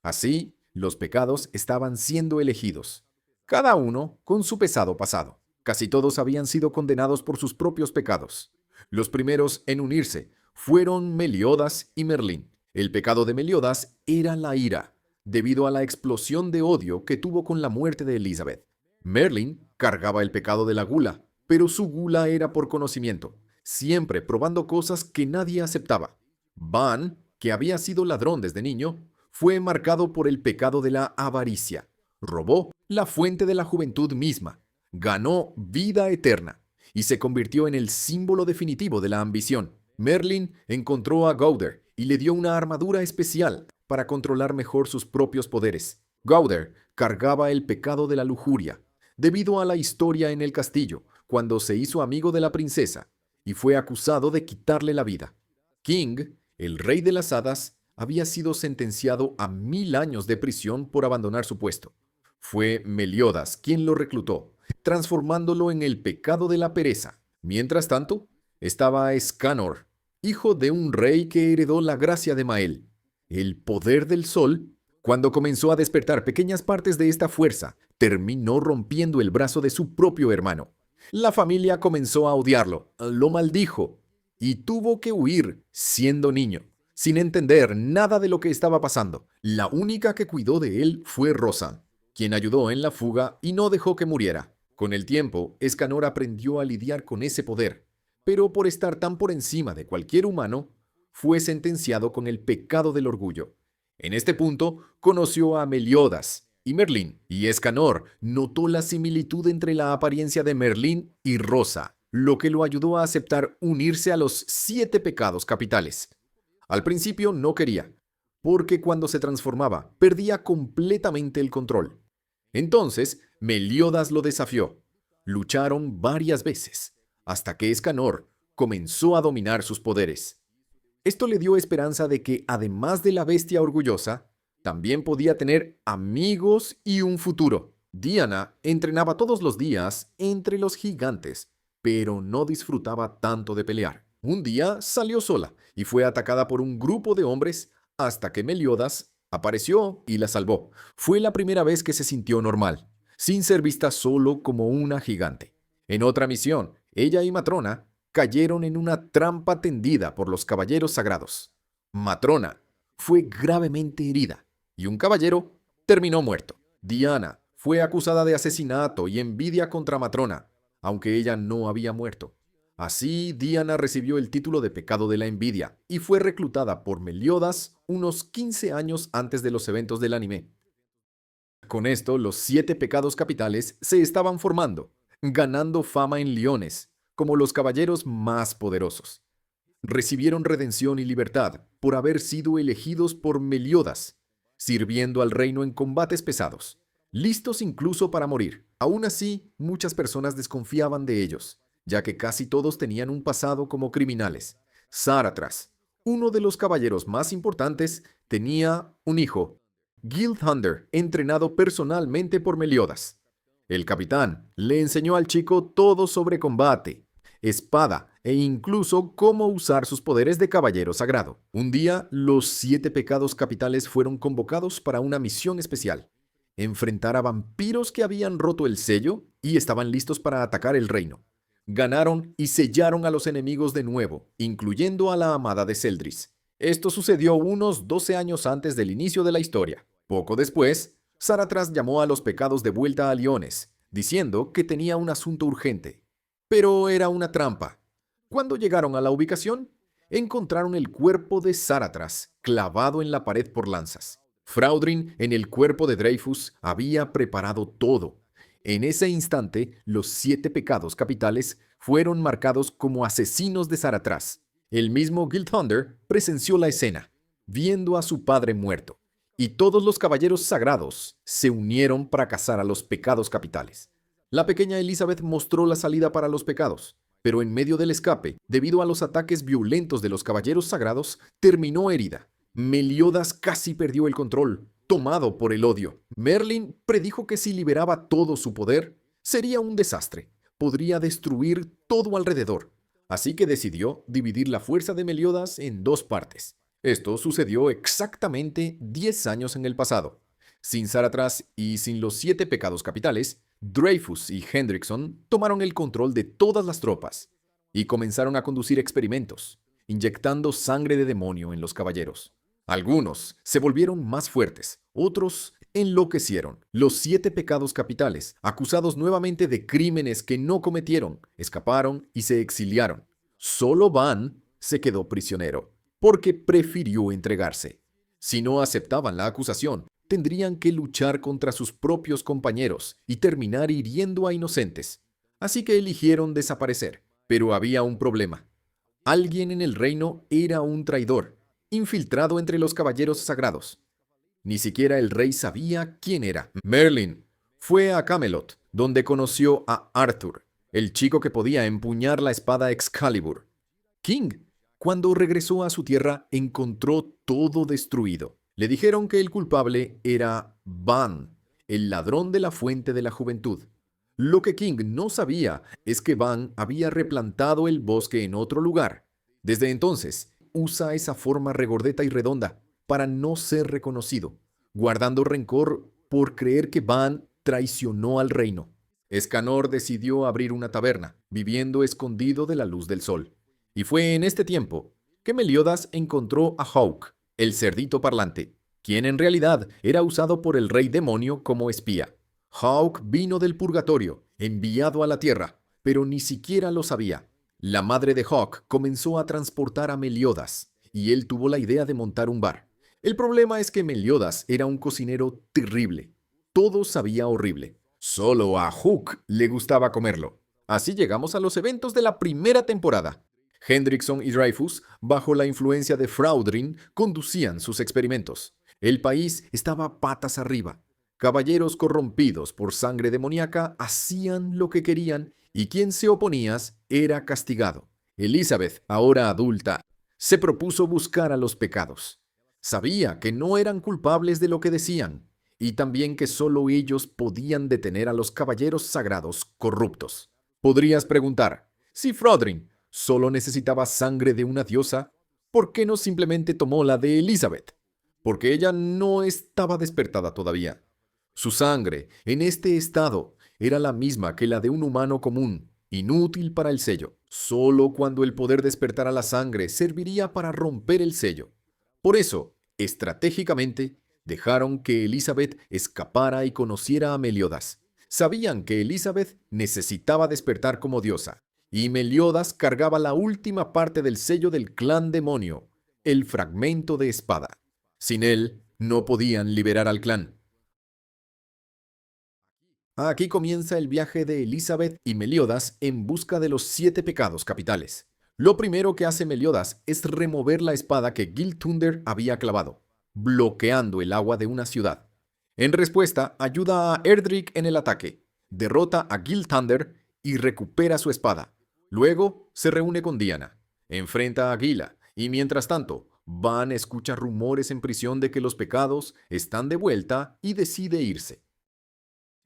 Así, los pecados estaban siendo elegidos, cada uno con su pesado pasado. Casi todos habían sido condenados por sus propios pecados. Los primeros en unirse fueron Meliodas y Merlín. El pecado de Meliodas era la ira, debido a la explosión de odio que tuvo con la muerte de Elizabeth. Merlín cargaba el pecado de la gula, pero su gula era por conocimiento, siempre probando cosas que nadie aceptaba. Van, que había sido ladrón desde niño, fue marcado por el pecado de la avaricia. Robó la fuente de la juventud misma, ganó vida eterna y se convirtió en el símbolo definitivo de la ambición. Merlín encontró a Gauder y le dio una armadura especial para controlar mejor sus propios poderes. Gauder cargaba el pecado de la lujuria, debido a la historia en el castillo, cuando se hizo amigo de la princesa y fue acusado de quitarle la vida. King, el rey de las hadas, había sido sentenciado a 1000 años de prisión por abandonar su puesto. Fue Meliodas quien lo reclutó, transformándolo en el pecado de la pereza. Mientras tanto, estaba Escanor, hijo de un rey que heredó la gracia de Mael, el poder del sol. Cuando comenzó a despertar pequeñas partes de esta fuerza, terminó rompiendo el brazo de su propio hermano. La familia comenzó a odiarlo, lo maldijo y tuvo que huir siendo niño, sin entender nada de lo que estaba pasando. La única que cuidó de él fue Rosa, quien ayudó en la fuga y no dejó que muriera. Con el tiempo, Escanor aprendió a lidiar con ese poder, pero por estar tan por encima de cualquier humano, fue sentenciado con el pecado del orgullo. En este punto, conoció a Meliodas y Merlín. Y Escanor notó la similitud entre la apariencia de Merlín y Rosa, lo que lo ayudó a aceptar unirse a los 7 pecados capitales. Al principio no quería, porque cuando se transformaba, perdía completamente el control. Entonces, Meliodas lo desafió. Lucharon varias veces, hasta que Escanor comenzó a dominar sus poderes. Esto le dio esperanza de que, además de la bestia orgullosa, también podía tener amigos y un futuro. Diana entrenaba todos los días entre los gigantes, pero no disfrutaba tanto de pelear. Un día salió sola y fue atacada por un grupo de hombres hasta que Meliodas apareció y la salvó. Fue la primera vez que se sintió normal, sin ser vista solo como una gigante. En otra misión, ella y Matrona cayeron en una trampa tendida por los caballeros sagrados. Matrona fue gravemente herida y un caballero terminó muerto. Diana fue acusada de asesinato y envidia contra Matrona, aunque ella no había muerto. Así, Diana recibió el título de pecado de la envidia y fue reclutada por Meliodas unos 15 años antes de los eventos del anime. Con esto, los 7 pecados capitales se estaban formando, ganando fama en Liones, como los caballeros más poderosos. Recibieron redención y libertad por haber sido elegidos por Meliodas, sirviendo al reino en combates pesados, listos incluso para morir. Aún así, muchas personas desconfiaban de ellos, ya que casi todos tenían un pasado como criminales. Saratras, uno de los caballeros más importantes, tenía un hijo, Gilthunder, entrenado personalmente por Meliodas. El capitán le enseñó al chico todo sobre combate, espada e incluso cómo usar sus poderes de caballero sagrado. Un día, los 7 pecados capitales fueron convocados para una misión especial: enfrentar a vampiros que habían roto el sello y estaban listos para atacar el reino. Ganaron y sellaron a los enemigos de nuevo, incluyendo a la amada de Celdris. Esto sucedió unos 12 años antes del inicio de la historia. Poco después, Saratras llamó a los pecados de vuelta a Liones, diciendo que tenía un asunto urgente. Pero era una trampa. Cuando llegaron a la ubicación, encontraron el cuerpo de Saratras clavado en la pared por lanzas. Fraudrin, en el cuerpo de Dreyfus, había preparado todo. En ese instante, los 7 pecados capitales fueron marcados como asesinos de Saratras. El mismo Gilthunder presenció la escena, viendo a su padre muerto, y todos los caballeros sagrados se unieron para cazar a los pecados capitales. La pequeña Elizabeth mostró la salida para los pecados, pero en medio del escape, debido a los ataques violentos de los caballeros sagrados, terminó herida. Meliodas casi perdió el control, tomado por el odio. Merlin predijo que si liberaba todo su poder, sería un desastre. Podría destruir todo alrededor. Así que decidió dividir la fuerza de Meliodas en 2 partes. Esto sucedió exactamente 10 años en el pasado. Sin Saratras y sin los 7 pecados capitales, Dreyfus y Hendrickson tomaron el control de todas las tropas y comenzaron a conducir experimentos, inyectando sangre de demonio en los caballeros. Algunos se volvieron más fuertes, otros enloquecieron. Los 7 pecados capitales, acusados nuevamente de crímenes que no cometieron, escaparon y se exiliaron. Solo Van se quedó prisionero, porque prefirió entregarse. Si no aceptaban la acusación, tendrían que luchar contra sus propios compañeros y terminar hiriendo a inocentes. Así que eligieron desaparecer. Pero había un problema. Alguien en el reino era un traidor, infiltrado entre los caballeros sagrados. Ni siquiera el rey sabía quién era. Merlin fue a Camelot, donde conoció a Arthur, el chico que podía empuñar la espada Excalibur. King, cuando regresó a su tierra, encontró todo destruido. Le dijeron que el culpable era Van, el ladrón de la fuente de la juventud. Lo que King no sabía es que Van había replantado el bosque en otro lugar. Desde entonces, usa esa forma regordeta y redonda para no ser reconocido, guardando rencor por creer que Van traicionó al reino. Escanor decidió abrir una taberna, viviendo escondido de la luz del sol. Y fue en este tiempo que Meliodas encontró a Hawk, el cerdito parlante, quien en realidad era usado por el rey demonio como espía. Hawk vino del purgatorio, enviado a la tierra, pero ni siquiera lo sabía. La madre de Hawk comenzó a transportar a Meliodas, y él tuvo la idea de montar un bar. El problema es que Meliodas era un cocinero terrible. todo sabía horrible. Solo a Hook le gustaba comerlo. Así llegamos a los eventos de la primera temporada. Hendrickson y Dreyfus, bajo la influencia de Fraudrin, conducían sus experimentos. El país estaba patas arriba. Caballeros corrompidos por sangre demoníaca hacían lo que querían y quien se oponía era castigado. Elizabeth, ahora adulta, se propuso buscar a los pecados. Sabía que no eran culpables de lo que decían y también que solo ellos podían detener a los caballeros sagrados corruptos. Podrías preguntar, si Fraudrin solo necesitaba sangre de una diosa, ¿por qué no simplemente tomó la de Elizabeth? Porque ella no estaba despertada todavía. Su sangre, en este estado, era la misma que la de un humano común, inútil para el sello. Solo cuando el poder despertara la sangre serviría para romper el sello. Por eso, estratégicamente, dejaron que Elizabeth escapara y conociera a Meliodas. Sabían que Elizabeth necesitaba despertar como diosa, y Meliodas cargaba la última parte del sello del clan demonio, el fragmento de espada. Sin él, no podían liberar al clan. Aquí comienza el viaje de Elizabeth y Meliodas en busca de los 7 pecados capitales. Lo primero que hace Meliodas es remover la espada que Gilthunder había clavado, bloqueando el agua de una ciudad. En respuesta, ayuda a Erdrick en el ataque, derrota a Gilthunder y recupera su espada. Luego se reúne con Diana, enfrenta a Gila y mientras tanto, Van escucha rumores en prisión de que los pecados están de vuelta y decide irse.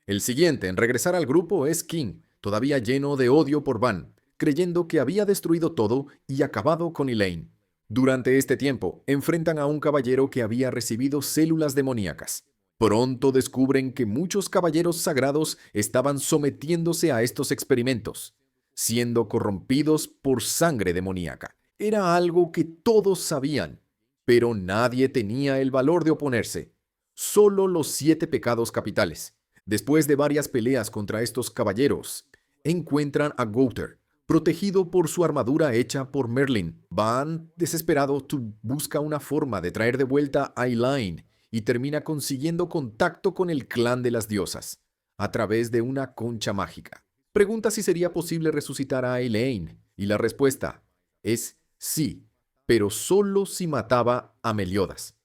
El siguiente en regresar al grupo es King, todavía lleno de odio por Van, creyendo que había destruido todo y acabado con Elaine. Durante este tiempo, enfrentan a un caballero que había recibido células demoníacas. Pronto descubren que muchos caballeros sagrados estaban sometiéndose a estos experimentos, siendo corrompidos por sangre demoníaca. Era algo que todos sabían, pero nadie tenía el valor de oponerse. Solo los 7 pecados capitales. Después de varias peleas contra estos caballeros, encuentran a Gowther, protegido por su armadura hecha por Merlin. Van, desesperado, busca una forma de traer de vuelta a Elaine y termina consiguiendo contacto con el clan de las diosas, a través de una concha mágica. Pregunta si sería posible resucitar a Elaine, y la respuesta es sí, pero solo si mataba a Meliodas.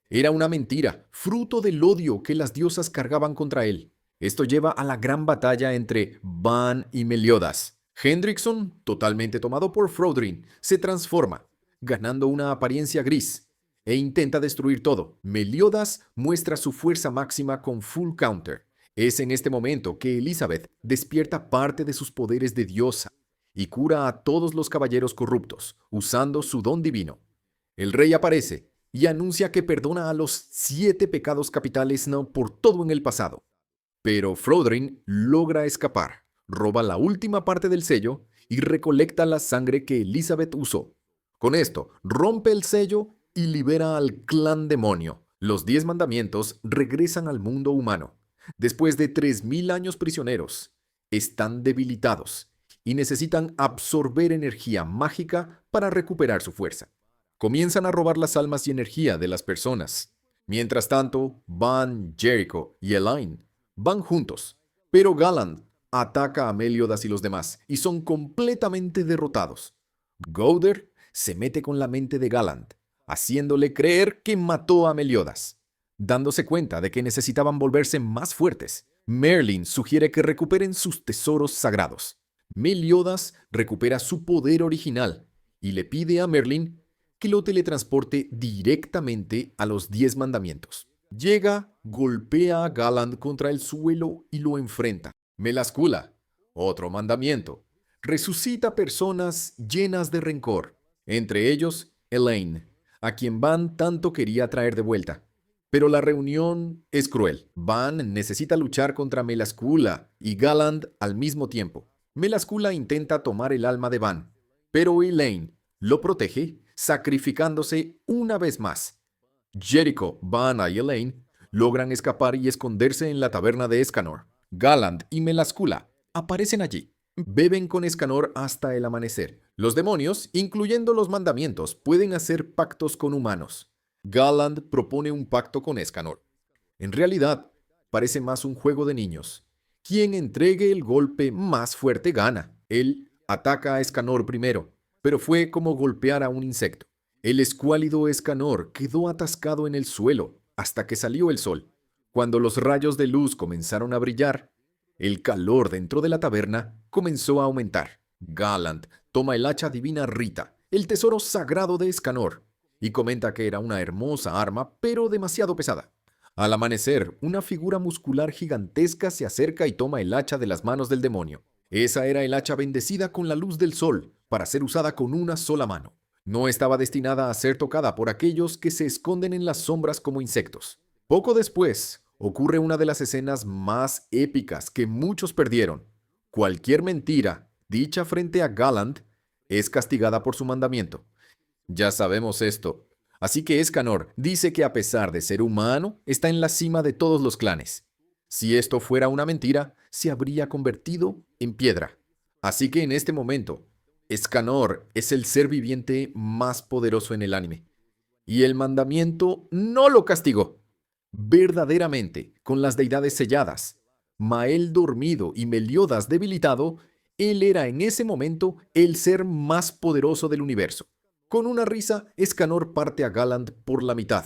Era una mentira, fruto del odio que las diosas cargaban contra él. Esto lleva a la gran batalla entre Van y Meliodas. Hendrickson, totalmente tomado por Fraudrin, se transforma, ganando una apariencia gris, e intenta destruir todo. Meliodas muestra su fuerza máxima con Full Counter. Es en este momento que Elizabeth despierta parte de sus poderes de diosa y cura a todos los caballeros corruptos, usando su don divino. El rey aparece y anuncia que perdona a los 7 pecados capitales por todo en el pasado. Pero Fraudrin logra escapar, roba la última parte del sello y recolecta la sangre que Elizabeth usó. Con esto, rompe el sello y libera al clan demonio. Los 10 mandamientos regresan al mundo humano. Después de 3000 años prisioneros, están debilitados y necesitan absorber energía mágica para recuperar su fuerza. Comienzan a robar las almas y energía de las personas. Mientras tanto, Van, Jericho y Elaine van juntos, pero Galland ataca a Meliodas y los demás y son completamente derrotados. Gowther se mete con la mente de Galland, haciéndole creer que mató a Meliodas. Dándose cuenta de que necesitaban volverse más fuertes, Merlin sugiere que recuperen sus tesoros sagrados. Meliodas recupera su poder original y le pide a Merlin que lo teletransporte directamente a los 10 mandamientos. Llega, golpea a Galland contra el suelo y lo enfrenta. Melascula, otro mandamiento, resucita personas llenas de rencor, entre ellos Elaine, a quien Van tanto quería traer de vuelta. Pero la reunión es cruel. Van necesita luchar contra Melascula y Galland al mismo tiempo. Melascula intenta tomar el alma de Van, pero Elaine lo protege, sacrificándose una vez más. Jericho, Van y Elaine logran escapar y esconderse en la taberna de Escanor. Galland y Melascula aparecen allí. Beben con Escanor hasta el amanecer. Los demonios, incluyendo los mandamientos, pueden hacer pactos con humanos. Galland propone un pacto con Escanor. En realidad, parece más un juego de niños. Quien entregue el golpe más fuerte gana. Él ataca a Escanor primero, pero fue como golpear a un insecto. El escuálido Escanor quedó atascado en el suelo hasta que salió el sol. Cuando los rayos de luz comenzaron a brillar, el calor dentro de la taberna comenzó a aumentar. Gallant toma el hacha divina Rita, el tesoro sagrado de Escanor, y comenta que era una hermosa arma, pero demasiado pesada. Al amanecer, una figura muscular gigantesca se acerca y toma el hacha de las manos del demonio. Esa era el hacha bendecida con la luz del sol, para ser usada con una sola mano. No estaba destinada a ser tocada por aquellos que se esconden en las sombras como insectos. Poco después, ocurre una de las escenas más épicas que muchos perdieron. Cualquier mentira dicha frente a Gallant es castigada por su mandamiento. Ya sabemos esto. Así que Escanor dice que a pesar de ser humano, está en la cima de todos los clanes. Si esto fuera una mentira, se habría convertido en piedra. Así que en este momento, Escanor es el ser viviente más poderoso en el anime. Y el mandamiento no lo castigó. Verdaderamente, con las deidades selladas, Mael dormido y Meliodas debilitado, él era en ese momento el ser más poderoso del universo. Con una risa, Escanor parte a Gallant por la mitad,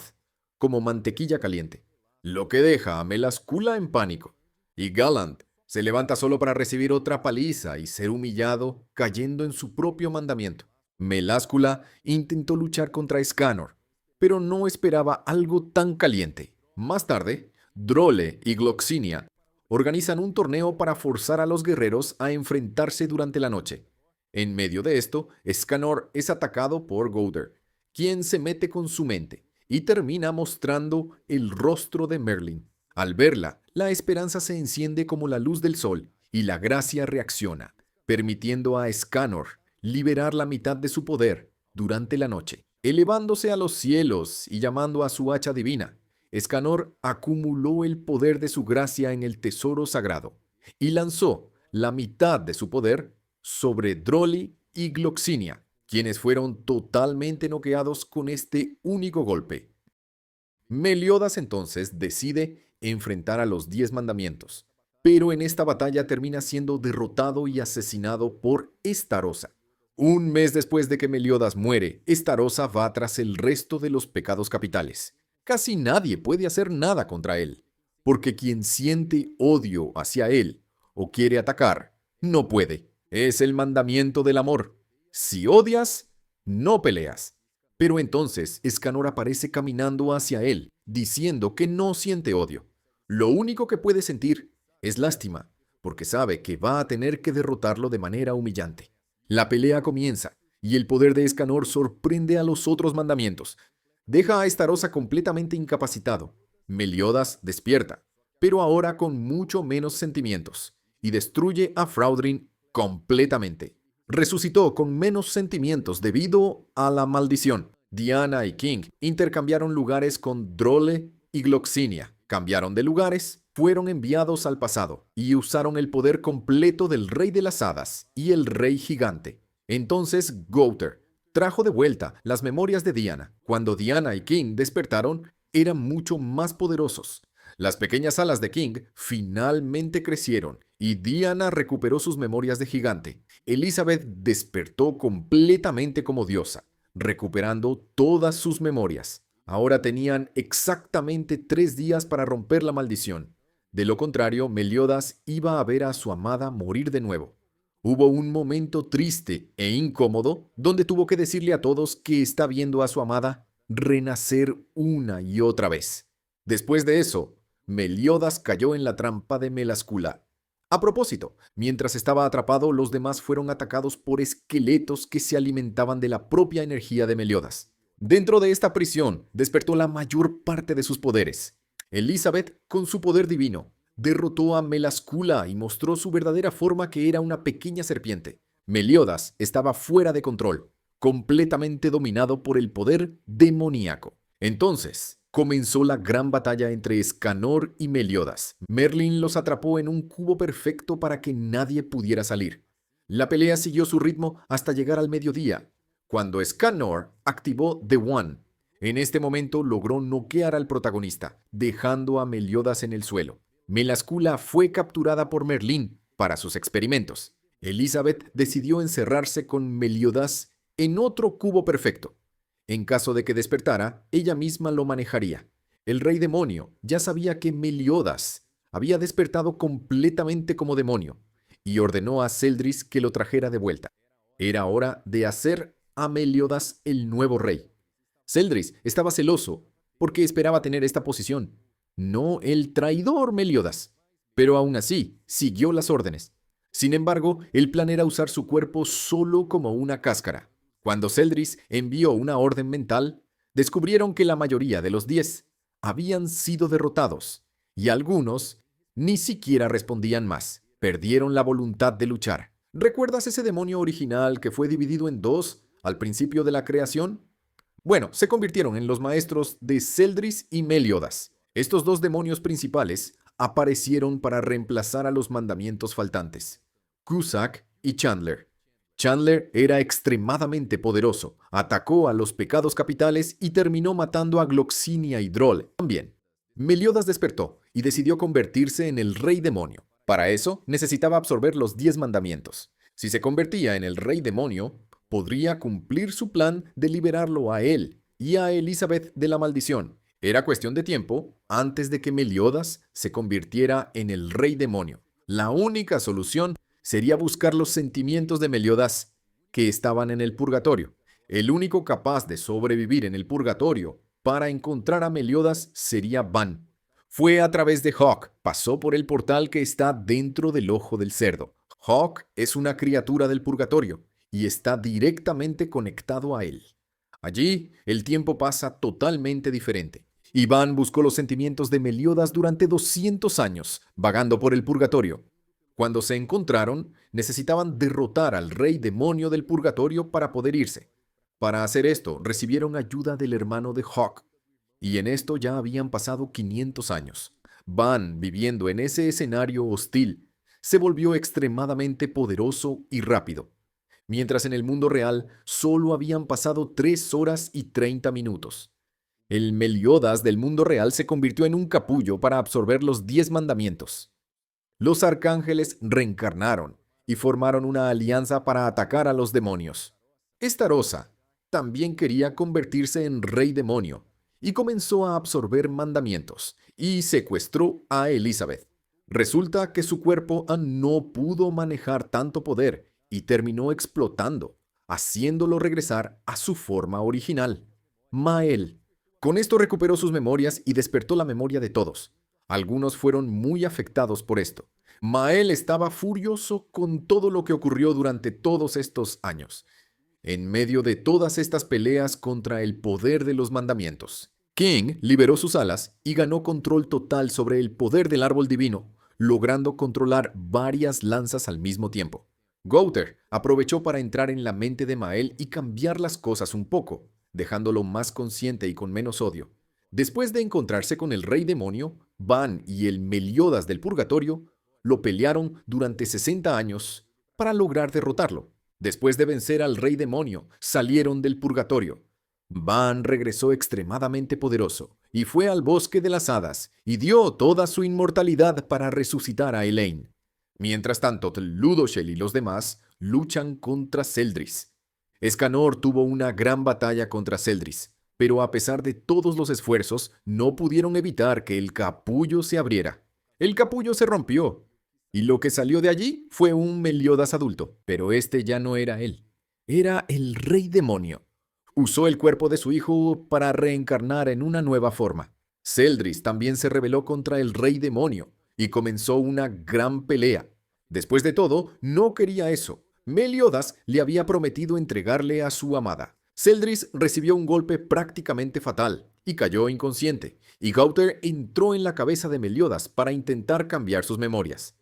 como mantequilla caliente, lo que deja a Melascula en pánico. Y Gallant se levanta solo para recibir otra paliza y ser humillado, cayendo en su propio mandamiento. Melascula intentó luchar contra Escanor, pero no esperaba algo tan caliente. Más tarde, Drole y Gloxinia organizan un torneo para forzar a los guerreros a enfrentarse durante la noche. En medio de esto, Escanor es atacado por Gowther, quien se mete con su mente y termina mostrando el rostro de Merlin. Al verla, la esperanza se enciende como la luz del sol y la gracia reacciona, permitiendo a Escanor liberar la mitad de su poder durante la noche. Elevándose a los cielos y llamando a su hacha divina, Escanor acumuló el poder de su gracia en el tesoro sagrado y lanzó la mitad de su poder sobre Droli y Gloxinia, quienes fueron totalmente noqueados con este único golpe. Meliodas entonces decide enfrentar a los 10 mandamientos, pero en esta batalla termina siendo derrotado y asesinado por Estarosa. Un mes después de que Meliodas muere, Estarosa va tras el resto de los pecados capitales. Casi nadie puede hacer nada contra él, porque quien siente odio hacia él o quiere atacar, no puede. Es el mandamiento del amor. Si odias, no peleas. Pero entonces Escanor aparece caminando hacia él, diciendo que no siente odio. Lo único que puede sentir es lástima, porque sabe que va a tener que derrotarlo de manera humillante. La pelea comienza, y el poder de Escanor sorprende a los otros mandamientos. Deja a Estarosa completamente incapacitado. Meliodas despierta, pero ahora con mucho menos sentimientos, y destruye a Fraudrin completamente. Resucitó con menos sentimientos debido a la maldición. Diana y King intercambiaron lugares con Drole y Gloxinia. Cambiaron de lugares, fueron enviados al pasado y usaron el poder completo del Rey de las Hadas y el Rey Gigante. Entonces Gowther trajo de vuelta las memorias de Diana. Cuando Diana y King despertaron, eran mucho más poderosos. Las pequeñas alas de King finalmente crecieron y Diana recuperó sus memorias de gigante. Elizabeth despertó completamente como diosa, recuperando todas sus memorias. Ahora tenían exactamente 3 días para romper la maldición. De lo contrario, Meliodas iba a ver a su amada morir de nuevo. Hubo un momento triste e incómodo donde tuvo que decirle a todos que está viendo a su amada renacer una y otra vez. Después de eso, Meliodas cayó en la trampa de Melascula. A propósito, mientras estaba atrapado, los demás fueron atacados por esqueletos que se alimentaban de la propia energía de Meliodas. Dentro de esta prisión, despertó la mayor parte de sus poderes. Elizabeth, con su poder divino, derrotó a Melascula y mostró su verdadera forma, que era una pequeña serpiente. Meliodas estaba fuera de control, completamente dominado por el poder demoníaco. Entonces, comenzó la gran batalla entre Escanor y Meliodas. Merlin los atrapó en un cubo perfecto para que nadie pudiera salir. La pelea siguió su ritmo hasta llegar al mediodía, cuando Escanor activó The One. En este momento logró noquear al protagonista, dejando a Meliodas en el suelo. Melascula fue capturada por Merlín para sus experimentos. Elizabeth decidió encerrarse con Meliodas en otro cubo perfecto. En caso de que despertara, ella misma lo manejaría. El rey demonio ya sabía que Meliodas había despertado completamente como demonio y ordenó a Celdris que lo trajera de vuelta. Era hora de hacer a Meliodas el nuevo rey. Celdris estaba celoso porque esperaba tener esta posición, no el traidor Meliodas. Pero aún así, siguió las órdenes. Sin embargo, el plan era usar su cuerpo solo como una cáscara. Cuando Celdris envió una orden mental, descubrieron que la mayoría de los 10 habían sido derrotados, y algunos ni siquiera respondían más. Perdieron la voluntad de luchar. ¿Recuerdas ese demonio original que fue dividido en dos al principio de la creación? Bueno, se convirtieron en los maestros de Celdris y Meliodas. Estos dos demonios principales aparecieron para reemplazar a los mandamientos faltantes, Cusack y Chandler. Chandler era extremadamente poderoso, atacó a los pecados capitales y terminó matando a Gloxinia y Droll también. Meliodas despertó y decidió convertirse en el rey demonio. Para eso necesitaba absorber los 10 mandamientos. Si se convertía en el rey demonio, podría cumplir su plan de liberarlo a él y a Elizabeth de la maldición. Era cuestión de tiempo antes de que Meliodas se convirtiera en el rey demonio. La única solución sería buscar los sentimientos de Meliodas que estaban en el purgatorio. El único capaz de sobrevivir en el purgatorio para encontrar a Meliodas sería Van. Fue a través de Hawk, pasó por el portal que está dentro del ojo del cerdo. Hawk es una criatura del purgatorio y está directamente conectado a él. Allí, el tiempo pasa totalmente diferente. Iván buscó los sentimientos de Meliodas durante 200 años, vagando por el purgatorio. Cuando se encontraron, necesitaban derrotar al rey demonio del purgatorio para poder irse. Para hacer esto, recibieron ayuda del hermano de Hawk, y en esto ya habían pasado 500 años. Van, viviendo en ese escenario hostil, se volvió extremadamente poderoso y rápido, mientras en el mundo real solo habían pasado 3 horas y 30 minutos. El Meliodas del mundo real se convirtió en un capullo para absorber los 10 mandamientos. Los arcángeles reencarnaron y formaron una alianza para atacar a los demonios. Estarosa también quería convertirse en rey demonio y comenzó a absorber mandamientos y secuestró a Elizabeth. Resulta que su cuerpo no pudo manejar tanto poder y terminó explotando, haciéndolo regresar a su forma original, Mael. Con esto recuperó sus memorias y despertó la memoria de todos. Algunos fueron muy afectados por esto. Mael estaba furioso con todo lo que ocurrió durante todos estos años, en medio de todas estas peleas contra el poder de los mandamientos. King liberó sus alas y ganó control total sobre el poder del árbol divino, logrando controlar varias lanzas al mismo tiempo. Gowther aprovechó para entrar en la mente de Mael y cambiar las cosas un poco, dejándolo más consciente y con menos odio. Después de encontrarse con el rey demonio, Van y el Meliodas del purgatorio lo pelearon durante 60 años para lograr derrotarlo. Después de vencer al rey demonio, salieron del purgatorio. Van regresó extremadamente poderoso y fue al bosque de las hadas y dio toda su inmortalidad para resucitar a Elaine. Mientras tanto, Ludoshel y los demás luchan contra Celdris. Escanor tuvo una gran batalla contra Celdris, pero a pesar de todos los esfuerzos, no pudieron evitar que el capullo se abriera. El capullo se rompió, y lo que salió de allí fue un Meliodas adulto, pero este ya no era él. Era el rey demonio. Usó el cuerpo de su hijo para reencarnar en una nueva forma. Celdris también se rebeló contra el rey demonio y comenzó una gran pelea. Después de todo, no quería eso. Meliodas le había prometido entregarle a su amada. Celdris recibió un golpe prácticamente fatal y cayó inconsciente, y Gowther entró en la cabeza de Meliodas para intentar cambiar sus memorias.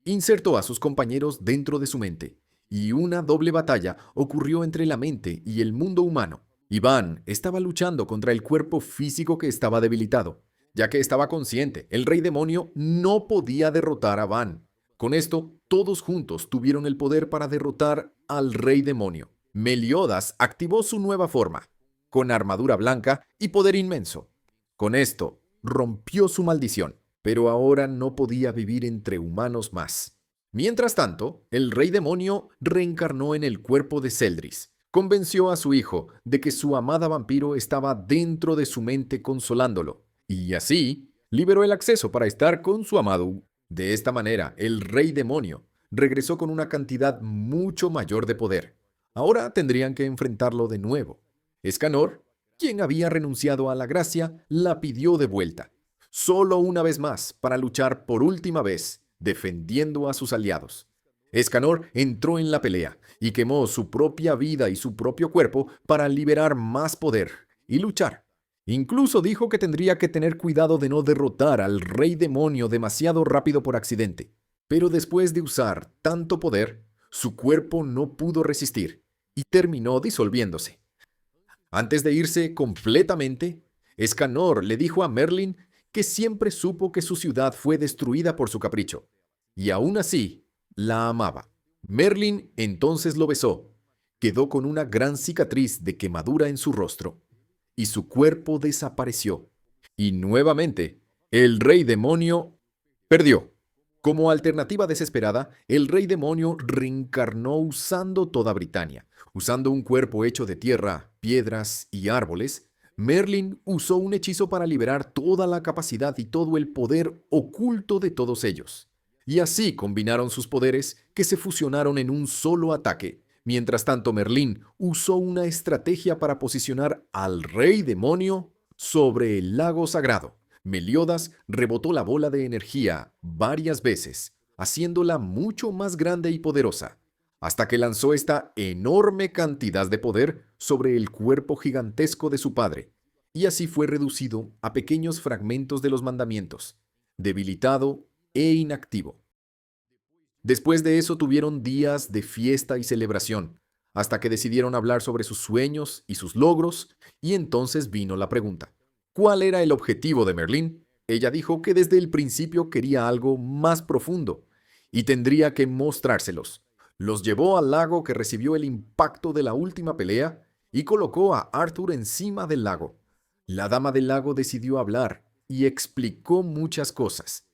Insertó a sus compañeros dentro de su mente, y una doble batalla ocurrió entre la mente y el mundo humano. Iván estaba luchando contra el cuerpo físico que estaba debilitado. Ya que estaba consciente, el rey demonio no podía derrotar a Van. Con esto, todos juntos tuvieron el poder para derrotar al rey demonio. Meliodas activó su nueva forma, con armadura blanca y poder inmenso. Con esto, rompió su maldición. pero ahora no podía vivir entre humanos más. Mientras tanto, el rey demonio reencarnó en el cuerpo de Celdris. Convenció a su hijo de que su amada vampiro estaba dentro de su mente consolándolo, y así liberó el acceso para estar con su amado. De esta manera, el rey demonio regresó con una cantidad mucho mayor de poder. Ahora tendrían que enfrentarlo de nuevo. Escanor, quien había renunciado a la gracia, la pidió de vuelta, solo una vez más para luchar por última vez, defendiendo a sus aliados. Escanor entró en la pelea y quemó su propia vida y su propio cuerpo para liberar más poder y luchar. Incluso dijo que tendría que tener cuidado de no derrotar al rey demonio demasiado rápido por accidente. Pero después de usar tanto poder, su cuerpo no pudo resistir y terminó disolviéndose. Antes de irse completamente, Escanor le dijo a Merlin que siempre supo que su ciudad fue destruida por su capricho, y aún así la amaba. Merlin entonces lo besó, quedó con una gran cicatriz de quemadura en su rostro, y su cuerpo desapareció. Y nuevamente, el rey demonio perdió. Como alternativa desesperada, el rey demonio reencarnó usando toda Britania. Usando un cuerpo hecho de tierra, piedras y árboles, Merlin usó un hechizo para liberar toda la capacidad y todo el poder oculto de todos ellos. Y así combinaron sus poderes que se fusionaron en un solo ataque. Mientras tanto, Merlín usó una estrategia para posicionar al rey demonio sobre el lago sagrado. Meliodas rebotó la bola de energía varias veces, haciéndola mucho más grande y poderosa, hasta que lanzó esta enorme cantidad de poder sobre el cuerpo gigantesco de su padre, y así fue reducido a pequeños fragmentos de los mandamientos, debilitado e inactivo. Después de eso tuvieron días de fiesta y celebración, hasta que decidieron hablar sobre sus sueños y sus logros, y entonces vino la pregunta: ¿cuál era el objetivo de Merlín? Ella dijo que desde el principio quería algo más profundo, y tendría que mostrárselos. Los llevó al lago que recibió el impacto de la última pelea, y colocó a Arthur encima del lago. La dama del lago decidió hablar, y explicó muchas cosas.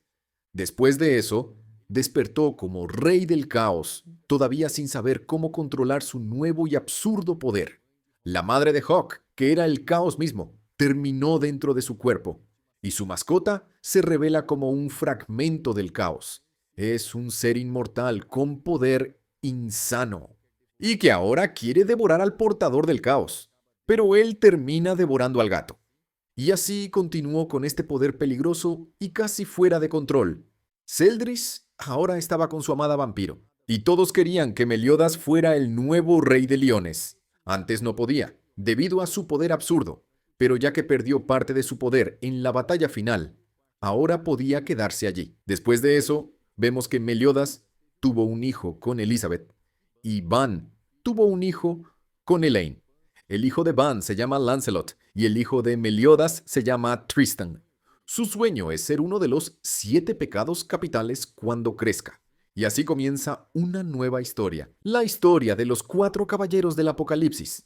Después de eso, despertó como rey del caos, todavía sin saber cómo controlar su nuevo y absurdo poder. La madre de Hawk, que era el caos mismo, terminó dentro de su cuerpo, y su mascota se revela como un fragmento del caos. Es un ser inmortal con poder insano, y que ahora quiere devorar al portador del caos, pero él termina devorando al gato. Y así continuó con este poder peligroso y casi fuera de control. Celdris ahora estaba con su amada vampiro, y todos querían que Meliodas fuera el nuevo rey de Leones. Antes no podía, debido a su poder absurdo, pero ya que perdió parte de su poder en la batalla final, ahora podía quedarse allí. Después de eso, vemos que Meliodas tuvo un hijo con Elizabeth, y Ban tuvo un hijo con Elaine. El hijo de Ban se llama Lancelot, y el hijo de Meliodas se llama Tristan. Su sueño es ser uno de los 7 pecados capitales cuando crezca. Y así comienza una nueva historia, la historia de los 4 caballeros del Apocalipsis.